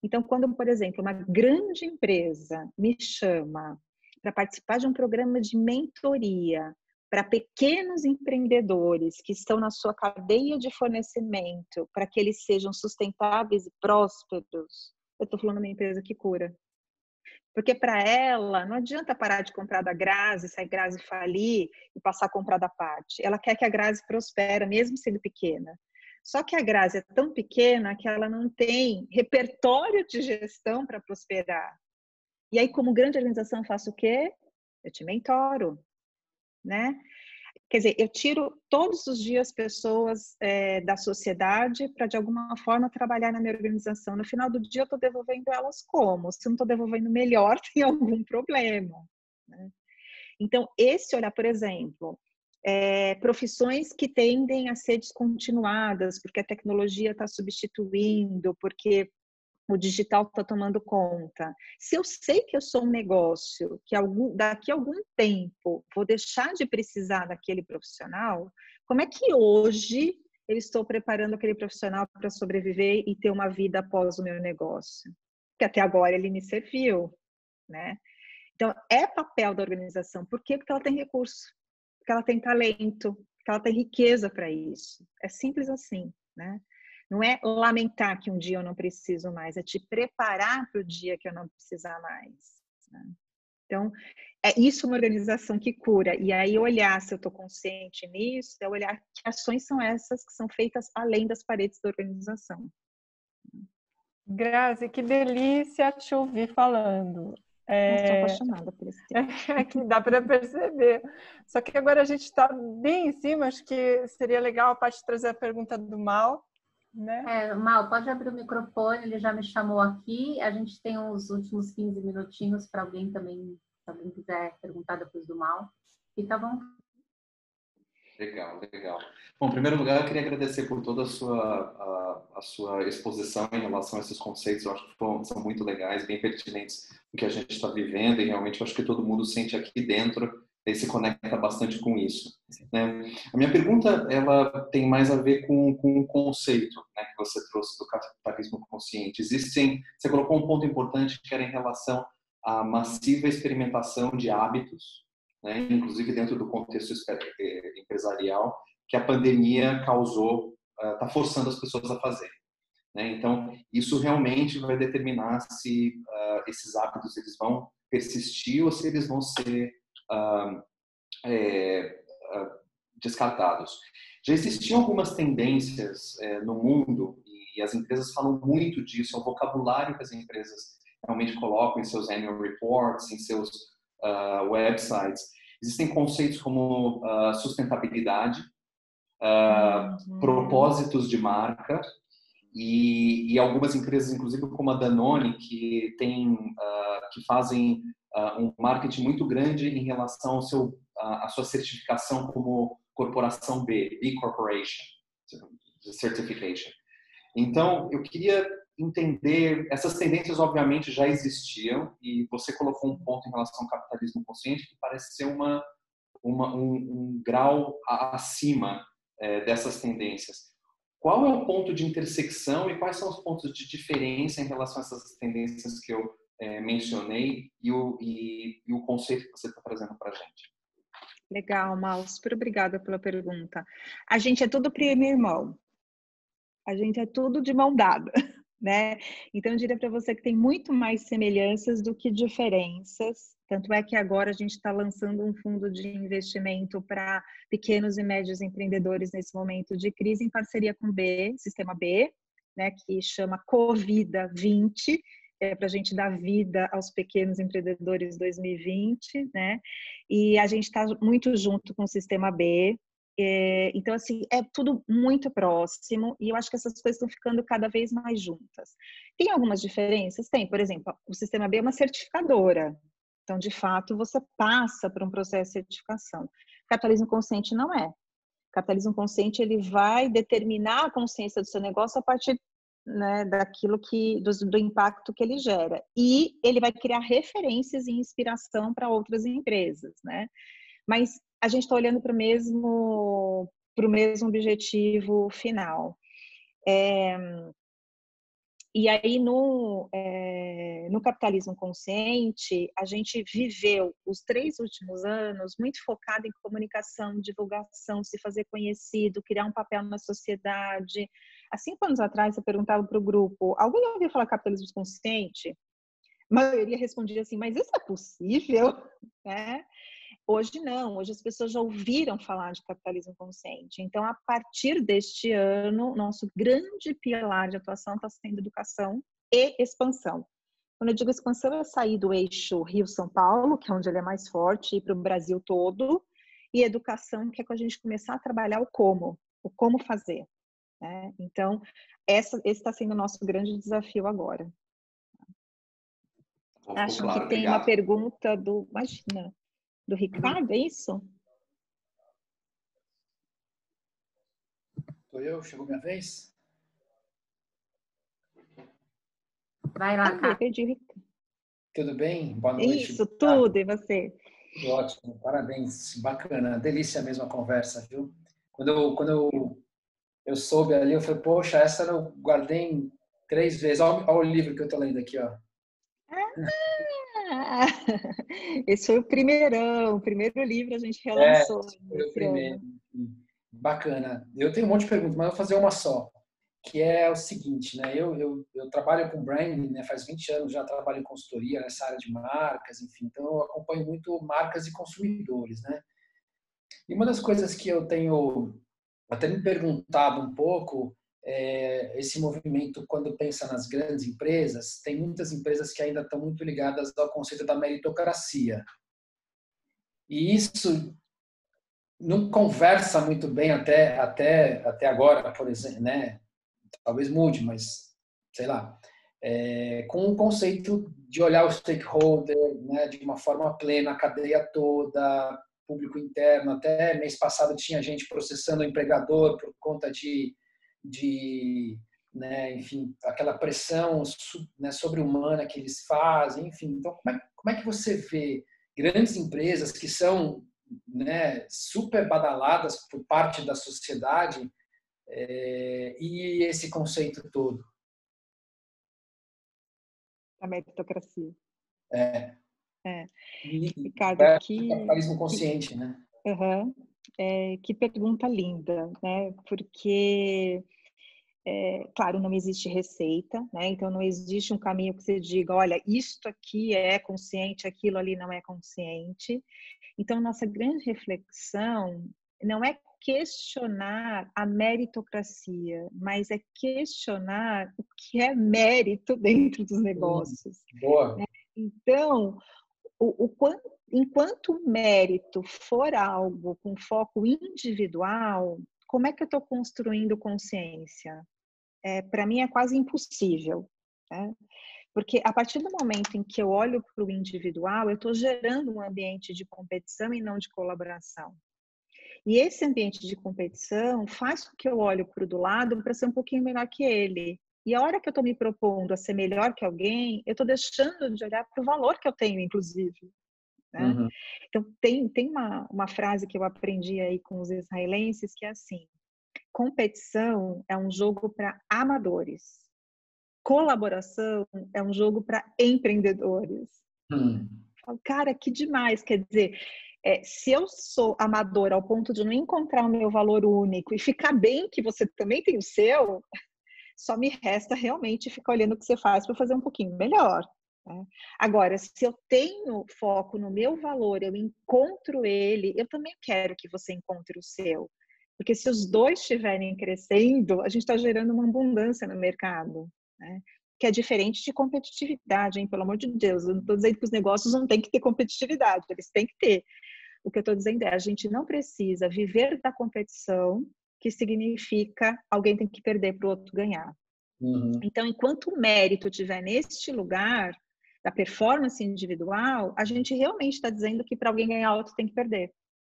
Então, quando, por exemplo, uma grande empresa me chama para participar de um programa de mentoria para pequenos empreendedores que estão na sua cadeia de fornecimento, para que eles sejam sustentáveis e prósperos, eu estou falando de uma empresa que cura. Porque para ela, não adianta parar de comprar da Grazi, se a Grazi falir e passar a comprar da Paty. Ela quer que a Grazi prospere, mesmo sendo pequena. Só que a Grazi é tão pequena que ela não tem repertório de gestão para prosperar. E aí, como grande organização, eu faço o quê? Eu te mentoro, né? Quer dizer, eu tiro todos os dias pessoas da sociedade para, de alguma forma, trabalhar na minha organização. No final do dia, eu estou devolvendo elas como? Se eu não estou devolvendo melhor, tem algum problema, né? Então, esse olhar, por exemplo, profissões que tendem a ser descontinuadas, porque a tecnologia está substituindo, porque o digital está tomando conta. Se eu sei que eu sou um negócio, que daqui a algum tempo vou deixar de precisar daquele profissional, como é que hoje eu estou preparando aquele profissional para sobreviver e ter uma vida após o meu negócio? Porque até agora ele me serviu, né? Então, é papel da organização. Por quê? Porque ela tem recurso, porque ela tem talento, porque ela tem riqueza para isso. É simples assim, né? Não é lamentar que um dia eu não preciso mais, é te preparar para o dia que eu não precisar mais, né? Então, é isso uma organização que cura. E aí olhar se eu estou consciente nisso, é olhar que ações são essas que são feitas além das paredes da organização. Grazi, que delícia te ouvir falando. Estou apaixonada por esse tema. Que dá para perceber. Só que agora a gente está bem em cima, acho que seria legal a Paty trazer a pergunta do Mal. Né? Mal, pode abrir o microfone, ele já me chamou aqui. A gente tem os últimos 15 minutinhos para alguém também, se alguém quiser perguntar depois do Mal. E tá bom. Legal, legal. Bom, em primeiro lugar, eu queria agradecer por toda a sua exposição em relação a esses conceitos. Eu acho que são muito legais, bem pertinentes do que a gente está vivendo e realmente eu acho que todo mundo sente aqui dentro e se conecta bastante com isso, né? A minha pergunta, ela tem mais a ver com o conceito, né, que você trouxe do capitalismo consciente. Você colocou um ponto importante que era em relação à massiva experimentação de hábitos, né, inclusive dentro do contexto empresarial, que a pandemia causou, está forçando as pessoas a fazer, né? Então, isso realmente vai determinar se esses hábitos eles vão persistir ou se eles vão ser descartados. Já existiam algumas tendências no mundo e as empresas falam muito disso, é o vocabulário que as empresas realmente colocam em seus annual reports, em seus websites. Existem conceitos como sustentabilidade, propósitos de marca e algumas empresas, inclusive como a Danone, que fazem um marketing muito grande em relação à sua certificação como corporação B Corporation Certification. Então, eu queria entender, essas tendências obviamente já existiam e você colocou um ponto em relação ao capitalismo consciente que parece ser um grau acima dessas tendências. Qual é o ponto de intersecção e quais são os pontos de diferença em relação a essas tendências que eu mencionei e o conceito que você está trazendo para a gente? Legal, Mal. Super obrigada pela pergunta. A gente é tudo primo e irmão. A gente é tudo de mão dada, né? Então, eu diria para você que tem muito mais semelhanças do que diferenças. Tanto é que agora a gente está lançando um fundo de investimento para pequenos e médios empreendedores nesse momento de crise, em parceria com o B, Sistema B, né, que chama Covida 20, para a gente dar vida aos pequenos empreendedores 2020, né? E a gente está muito junto com o Sistema B. Então, assim, é tudo muito próximo e eu acho que essas coisas estão ficando cada vez mais juntas. Tem algumas diferenças? Tem, por exemplo, o Sistema B é uma certificadora. Então, de fato, você passa por um processo de certificação. Capitalismo consciente não é. Capitalismo consciente, ele vai determinar a consciência do seu negócio a partir, né, daquilo do impacto que ele gera. E ele vai criar referências e inspiração para outras empresas, né? Mas a gente está olhando para o mesmo objetivo final. E aí, no capitalismo consciente, a gente viveu os 3 últimos anos muito focado em comunicação, divulgação, se fazer conhecido, criar um papel na sociedade. Há 5 anos atrás, eu perguntava para o grupo, alguém ouviu falar capitalismo consciente? A maioria respondia assim, mas isso é possível? Né? Hoje não, hoje as pessoas já ouviram falar de capitalismo consciente. Então, a partir deste ano, nosso grande pilar de atuação está sendo educação e expansão. Quando eu digo expansão, é sair do eixo Rio-São Paulo, que é onde ele é mais forte, e ir para o Brasil todo, e educação, que é quando a gente começar a trabalhar o como fazer. Né? Então, esse está sendo o nosso grande desafio agora. Acho claro, que tem obrigado. uma pergunta do Ricardo, é isso? Sou eu? Chegou minha vez? Vai lá, Cá. Tudo bem? Boa noite. Isso, tudo, e você? Tudo ótimo, parabéns, bacana, delícia mesmo a conversa, viu? Quando eu soube ali, eu falei, poxa, essa eu guardei 3 vezes. Olha o livro que eu tô lendo aqui, ó. Esse foi o primeiro livro a gente relançou Foi o esse primeiro. ano. Bacana. Eu tenho um monte de perguntas, mas eu vou fazer uma só, que é o seguinte, né? Eu trabalho com branding, né? Faz 20 anos já trabalho em consultoria nessa área de marcas, enfim, então eu acompanho muito marcas e consumidores, né? E uma das coisas que eu tenho até me perguntado um pouco é esse movimento, quando pensa nas grandes empresas, tem muitas empresas que ainda estão muito ligadas ao conceito da meritocracia. E isso não conversa muito bem até agora, por exemplo, né? Talvez mude, mas sei lá, com o conceito de olhar o stakeholder, né, de uma forma plena, a cadeia toda, público interno. Até mês passado tinha gente processando o empregador por conta de né, enfim, aquela pressão, né, sobre-humana que eles fazem, enfim. Então, como é que você vê grandes empresas que são, né, super badaladas por parte da sociedade e esse conceito todo? A meritocracia. Ricardo, capitalismo consciente, né? Que pergunta linda, né? Porque, claro, não existe receita, né? Então não existe um caminho que você diga, olha, isto aqui é consciente, aquilo ali não é consciente. Então, nossa grande reflexão não é questionar a meritocracia, mas é questionar o que é mérito dentro dos negócios. Boa. Então, enquanto o mérito for algo com foco individual, como é que eu estou construindo consciência? Para mim é quase impossível, né? Porque a partir do momento em que eu olho para o individual, eu estou gerando um ambiente de competição e não de colaboração. E esse ambiente de competição faz com que eu olhe para o do lado para ser um pouquinho melhor que ele. E a hora que eu estou me propondo a ser melhor que alguém, eu estou deixando de olhar para o valor que eu tenho, inclusive. Né? Uhum. Então, tem uma frase que eu aprendi aí com os israelenses que é assim: competição é um jogo para amadores, colaboração é um jogo para empreendedores. Cara, que demais! Quer dizer, se eu sou amadora ao ponto de não encontrar o meu valor único e ficar bem que você também tem o seu, só me resta realmente ficar olhando o que você faz para fazer um pouquinho melhor. Né? Agora, se eu tenho foco no meu valor, eu encontro ele, eu também quero que você encontre o seu. Porque se os dois estiverem crescendo, a gente está gerando uma abundância no mercado. Né? Que é diferente de competitividade, hein? Pelo amor de Deus. Eu não estou dizendo que os negócios não têm que ter competitividade, eles têm que ter. O que eu estou dizendo é, a gente não precisa viver da competição, que significa alguém tem que perder para o outro ganhar. Uhum. Então, enquanto o mérito estiver neste lugar, da performance individual, a gente realmente está dizendo que para alguém ganhar, o outro tem que perder.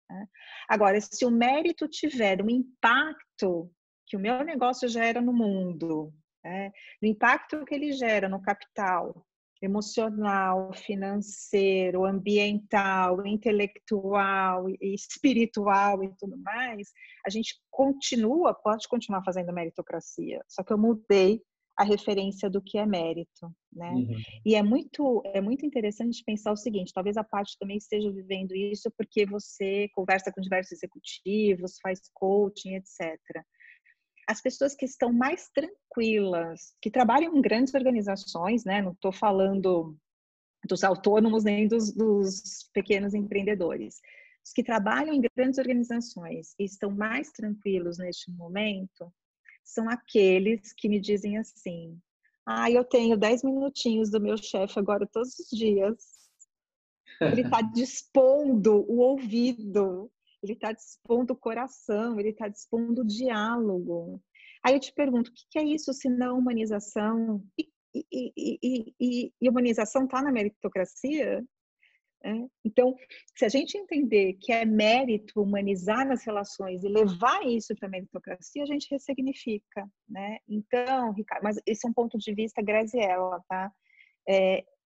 Né? Agora, se o mérito tiver um impacto que o meu negócio gera no mundo, né? O impacto que ele gera no capital emocional, financeiro, ambiental, intelectual e espiritual e tudo mais, a gente pode continuar fazendo meritocracia, só que eu mudei a referência do que é mérito, né? Uhum. E é muito interessante pensar o seguinte, talvez a Paty também esteja vivendo isso porque você conversa com diversos executivos, faz coaching, etc. As pessoas que estão mais tranquilas, que trabalham em grandes organizações, né? Não estou falando dos autônomos nem dos pequenos empreendedores. Os que trabalham em grandes organizações e estão mais tranquilos neste momento são aqueles que me dizem assim: eu tenho 10 minutinhos do meu chefe agora todos os dias. Ele está dispondo o ouvido, ele está dispondo o coração, ele está dispondo o diálogo. Aí eu te pergunto, o que é isso se não humanização? E humanização está na meritocracia? Então, se a gente entender que é mérito humanizar as relações e levar isso para a meritocracia, a gente ressignifica, né? Então, Ricardo, mas esse é um ponto de vista Graziella, tá?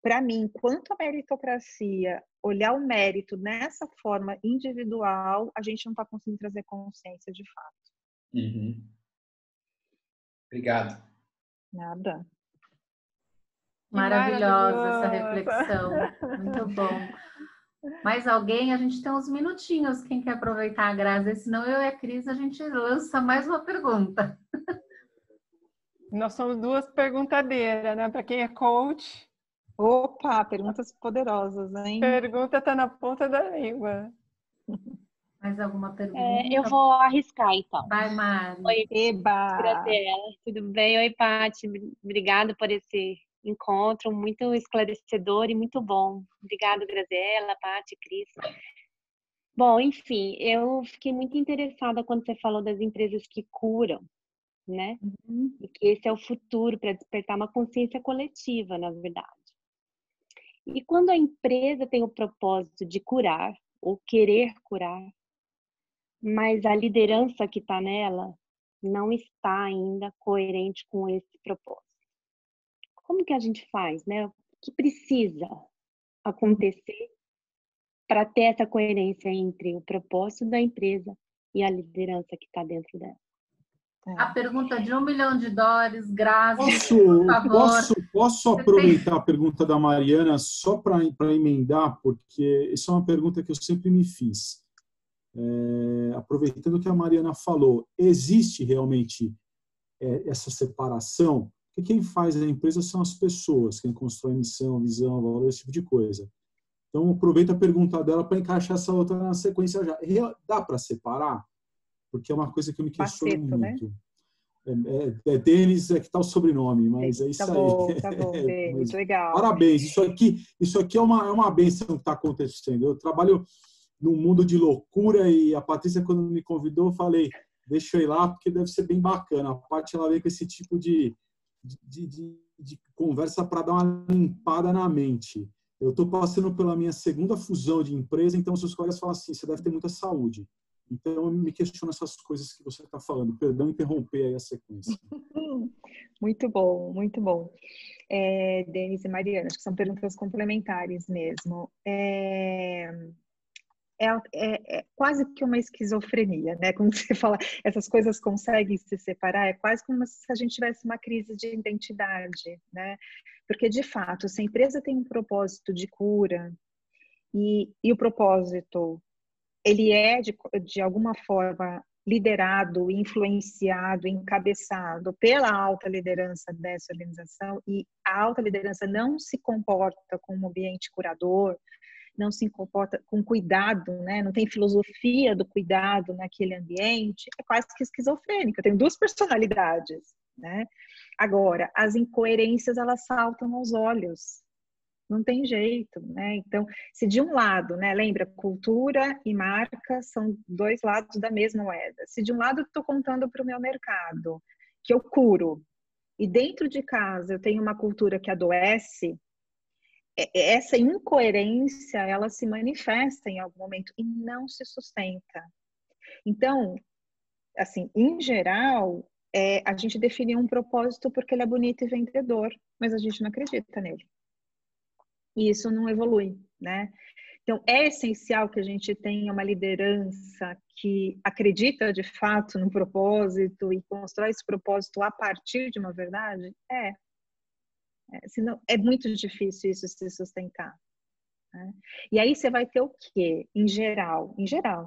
Para mim, quanto à meritocracia, olhar o mérito nessa forma individual, a gente não está conseguindo trazer consciência de fato. Uhum. Obrigado. Nada. Maravilhosa essa reflexão. Muito bom. Mais alguém? A gente tem uns minutinhos. Quem quer aproveitar a Grazi? Senão eu e a Cris, a gente lança mais uma pergunta. Nós somos duas perguntadeiras, né? Para quem é coach. Opa, perguntas poderosas, hein? Pergunta tá na ponta da língua. Mais alguma pergunta? Eu vou arriscar, então. Vai, Mari. Oi, Eba! Graziella, tudo bem? Oi, Paty. Obrigada por esse encontro, muito esclarecedor e muito bom. Obrigada, Graziella, Paty, Cris. Bom, enfim, eu fiquei muito interessada quando você falou das empresas que curam, né? Uhum. E que esse é o futuro para despertar uma consciência coletiva, na verdade. E quando a empresa tem o propósito de curar ou querer curar, mas a liderança que está nela não está ainda coerente com esse propósito. Como que a gente faz, né? O que precisa acontecer para ter essa coerência entre o propósito da empresa e a liderança que está dentro dela? A pergunta de $1 milhão, Grazi, por favor. Posso aproveitar a pergunta da Mariana só para emendar, porque isso é uma pergunta que eu sempre me fiz. Aproveitando o que a Mariana falou, existe realmente essa separação? Porque quem faz a empresa são as pessoas, quem constrói missão, visão, valor, esse tipo de coisa. Então, aproveito a pergunta dela para encaixar essa outra na sequência já. Dá para separar? Porque é uma coisa que eu me questiono muito. Né? Denis é que está o sobrenome, mas é isso aí. Tá bom, Denis, legal. Parabéns, isso aqui é uma bênção que está acontecendo. Eu trabalho num mundo de loucura e a Patrícia, quando me convidou, eu falei, deixa eu ir lá, porque deve ser bem bacana. A Paty, ela veio com esse tipo de conversa para dar uma limpada na mente. Eu estou passando pela minha segunda fusão de empresa, então seus colegas falam assim, você deve ter muita saúde. Então, eu me questiono essas coisas que você está falando. Perdão interromper aí a sequência. Muito bom, muito bom. Denise e Mariana, acho que são perguntas complementares mesmo. É quase que uma esquizofrenia, né? Como você fala, essas coisas conseguem se separar, é quase como se a gente tivesse uma crise de identidade, né? Porque, de fato, se a empresa tem um propósito de cura e o propósito, ele é, de alguma forma, liderado, influenciado, encabeçado pela alta liderança dessa organização, e a alta liderança não se comporta como um ambiente curador, não se comporta com cuidado, né? Não tem filosofia do cuidado naquele ambiente, é quase que esquizofrênico. Eu tenho duas personalidades, né? Agora, as incoerências, elas saltam aos olhos. Não tem jeito, né? Então, se de um lado, né, lembra, cultura e marca são dois lados da mesma moeda. Se de um lado eu estou contando para o meu mercado que eu curo, e dentro de casa eu tenho uma cultura que adoece, essa incoerência, ela se manifesta em algum momento e não se sustenta. Então, assim, em geral, a gente define um propósito porque ele é bonito e vendedor, mas a gente não acredita nele. E isso não evolui, né? Então, é essencial que a gente tenha uma liderança que acredita de fato no propósito e constrói esse propósito a partir de uma verdade? Senão, é muito difícil isso se sustentar. Né? E aí você vai ter o quê? Em geral,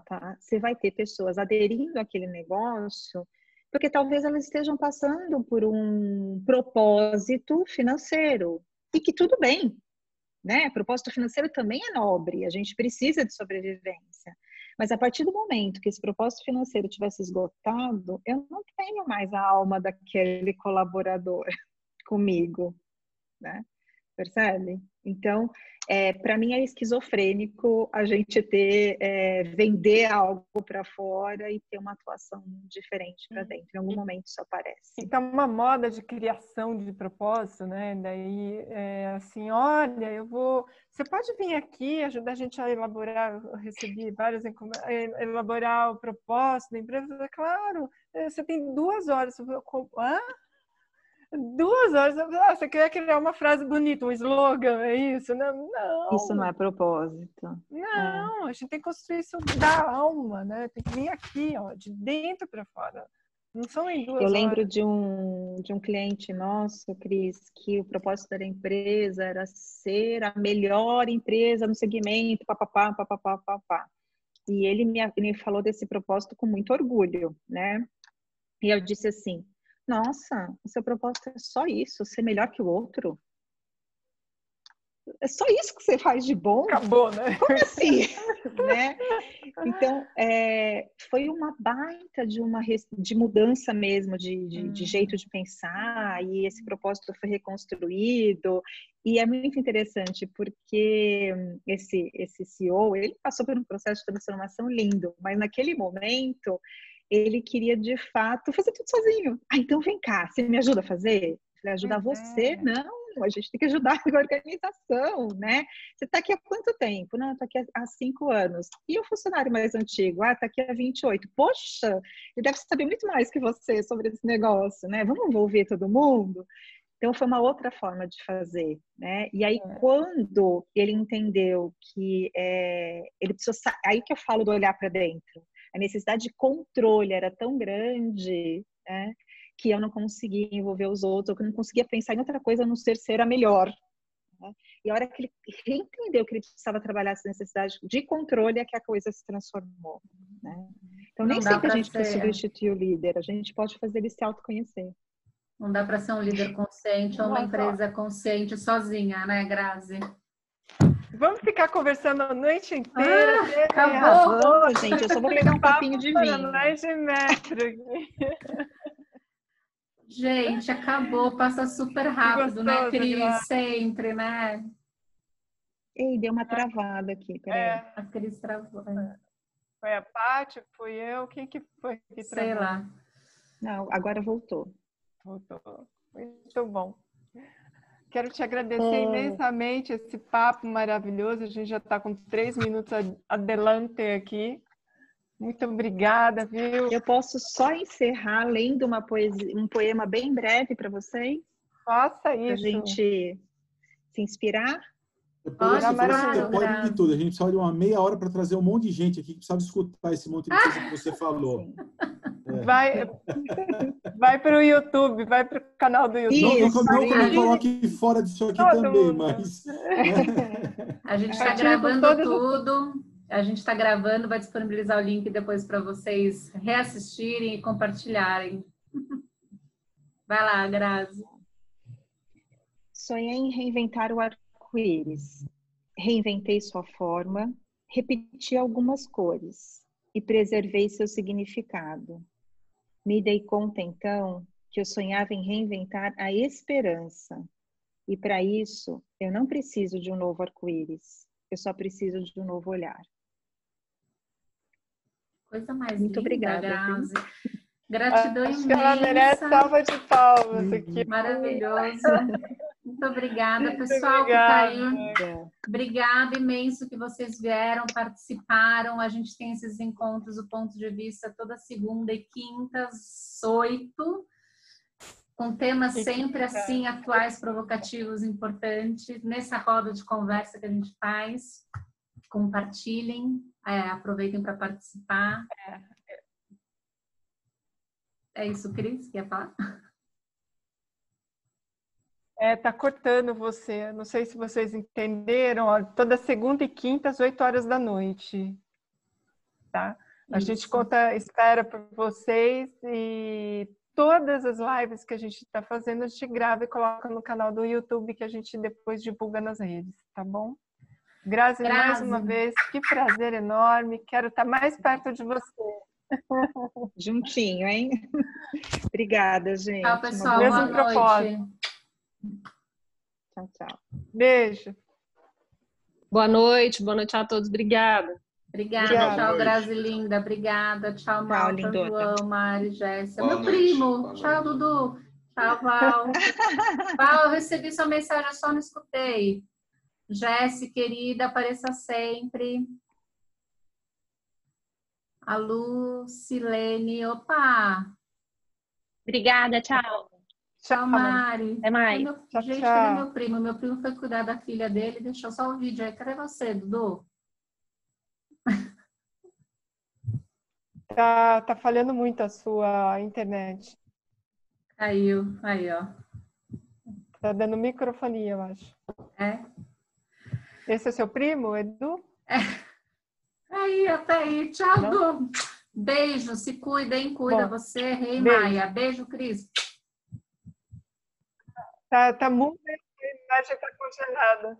tá? Você vai ter pessoas aderindo àquele negócio porque talvez elas estejam passando por um propósito financeiro. E que tudo bem, né? Propósito financeiro também é nobre, a gente precisa de sobrevivência. Mas a partir do momento que esse propósito financeiro tivesse esgotado, eu não tenho mais a alma daquele colaborador comigo, né? Percebe? Então, para mim é esquizofrênico a gente vender algo para fora e ter uma atuação diferente para dentro. Em algum momento isso aparece. Então, uma moda de criação de propósito, né? Daí, assim, olha, você pode vir aqui ajudar a gente a elaborar, eu recebi várias elaborar o propósito da empresa. Claro, você tem 2 horas. Hã? 2 horas? Você quer criar uma frase bonita, um slogan, é isso? Não. Isso não é propósito. Não, a gente tem que construir isso da alma, né? Tem que vir aqui, ó, de dentro para fora. Não são em 2 horas. Eu lembro de um cliente nosso, Cris, que o propósito da empresa era ser a melhor empresa no segmento, papapá. E ele me falou desse propósito com muito orgulho, né? E eu disse assim, nossa, o seu propósito é só isso, ser melhor que o outro? É só isso que você faz de bom? Acabou, né? Como assim? Né? Então, foi uma baita de mudança mesmo, de jeito de pensar, e esse propósito foi reconstruído. E é muito interessante, porque esse CEO, ele passou por um processo de transformação lindo, mas naquele momento, ele queria, de fato, fazer tudo sozinho. Então vem cá, você me ajuda a fazer? Eu falei, ajudar você? Não, a gente tem que ajudar a organização, né? Você está aqui há quanto tempo? Não, estou aqui há 5 anos. E o funcionário mais antigo? Está aqui há 28. Poxa, ele deve saber muito mais que você sobre esse negócio, né? Vamos envolver todo mundo? Então, foi uma outra forma de fazer, né? E aí, quando ele entendeu que ele precisou... Aí que eu falo do olhar para dentro. A necessidade de controle era tão grande, né, que eu não conseguia envolver os outros, ou que eu não conseguia pensar em outra coisa a não ser a melhor. Né? E a hora que ele entendeu que ele precisava trabalhar essa necessidade de controle é que a coisa se transformou. Né? Então, nem sempre a gente precisa substituir o líder, a gente pode fazer ele se autoconhecer. Não dá para ser um líder consciente ou uma empresa consciente sozinha, né, Grazi? Vamos ficar conversando a noite inteira. Acabou, gente. Eu só vou pegar um copinho de vinho. Mais de metro aqui. Gente, acabou. Passa super rápido, né, Cris? Né? Sempre, né? Ei, deu uma travada aqui. Peraí. A Cris travou. Foi a Paty? Fui eu? Quem que foi que travou? Sei lá. Não, agora voltou. Voltou. Muito bom. Quero te agradecer imensamente esse papo maravilhoso. A gente já está com 3 minutos adelante aqui. Muito obrigada, viu? Eu posso só encerrar lendo uma poesia, um poema bem breve para vocês? Faça Para a isso. gente se inspirar? Depois você claro, pode de tudo. A gente precisa de uma meia hora para trazer um monte de gente aqui que precisava escutar esse monte de coisa que você falou. Vai para o YouTube, vai para o canal do YouTube. Não que eu me coloque fora disso aqui também, mas... A gente está gravando tudo. A gente está gravando, vai disponibilizar o link depois para vocês reassistirem e compartilharem. Vai lá, Grazi. Sonhei em reinventar o arco-íris. Reinventei sua forma, repeti algumas cores e preservei seu significado. Me dei conta, então, que eu sonhava em reinventar a esperança. E para isso, eu não preciso de um novo arco-íris. Eu só preciso de um novo olhar. Coisa mais Muito linda, obrigada, Grazi. Gratidão Acho imensa. que ela merece salva de palmas aqui. Maravilhoso. Muito obrigada, pessoal que está aí. Obrigada imenso que vocês vieram, participaram. A gente tem esses encontros, o Ponto de Vista, toda segunda e quinta, às 8, com temas sempre assim, atuais, provocativos, importantes. Nessa roda de conversa que a gente faz, compartilhem, aproveitem para participar. É isso, Cris? Quer falar? Tá cortando você. Não sei se vocês entenderam. Ó, toda segunda e quinta, às 8 horas da noite. Tá? A gente espera por vocês e todas as lives que a gente está fazendo, a gente grava e coloca no canal do YouTube que a gente depois divulga nas redes, tá bom? Grazi, mais uma vez, que prazer enorme. Quero estar mais perto de você. Juntinho, hein? Obrigada, gente. Tchau, pessoal. Boa noite. Tchau, tchau. Beijo. Boa noite a todos. Obrigada. Obrigada, tchau, Grazi linda. Obrigada, tchau, Malta, João, Mari, Jéssica. Meu primo. Tchau, Dudu. Tchau, Val. Val, eu recebi sua mensagem, eu só não escutei. Jéssica, querida, apareça sempre. A Lu, Silene, opa! Obrigada, tchau. Tchau, Mari. Até mais. Gente, cadê meu primo? Meu primo foi cuidar da filha dele, deixou só o vídeo aí. Cadê você, Dudu? Tá falhando muito a sua internet. Caiu, aí, ó. Tá dando microfonia, eu acho. É? Esse é seu primo, Edu? Aí, até aí. Tchau, Edu. Beijo, se cuidem, cuida você, Rei Maia. Beijo, Cris. Tá muito, a imagem tá congelada.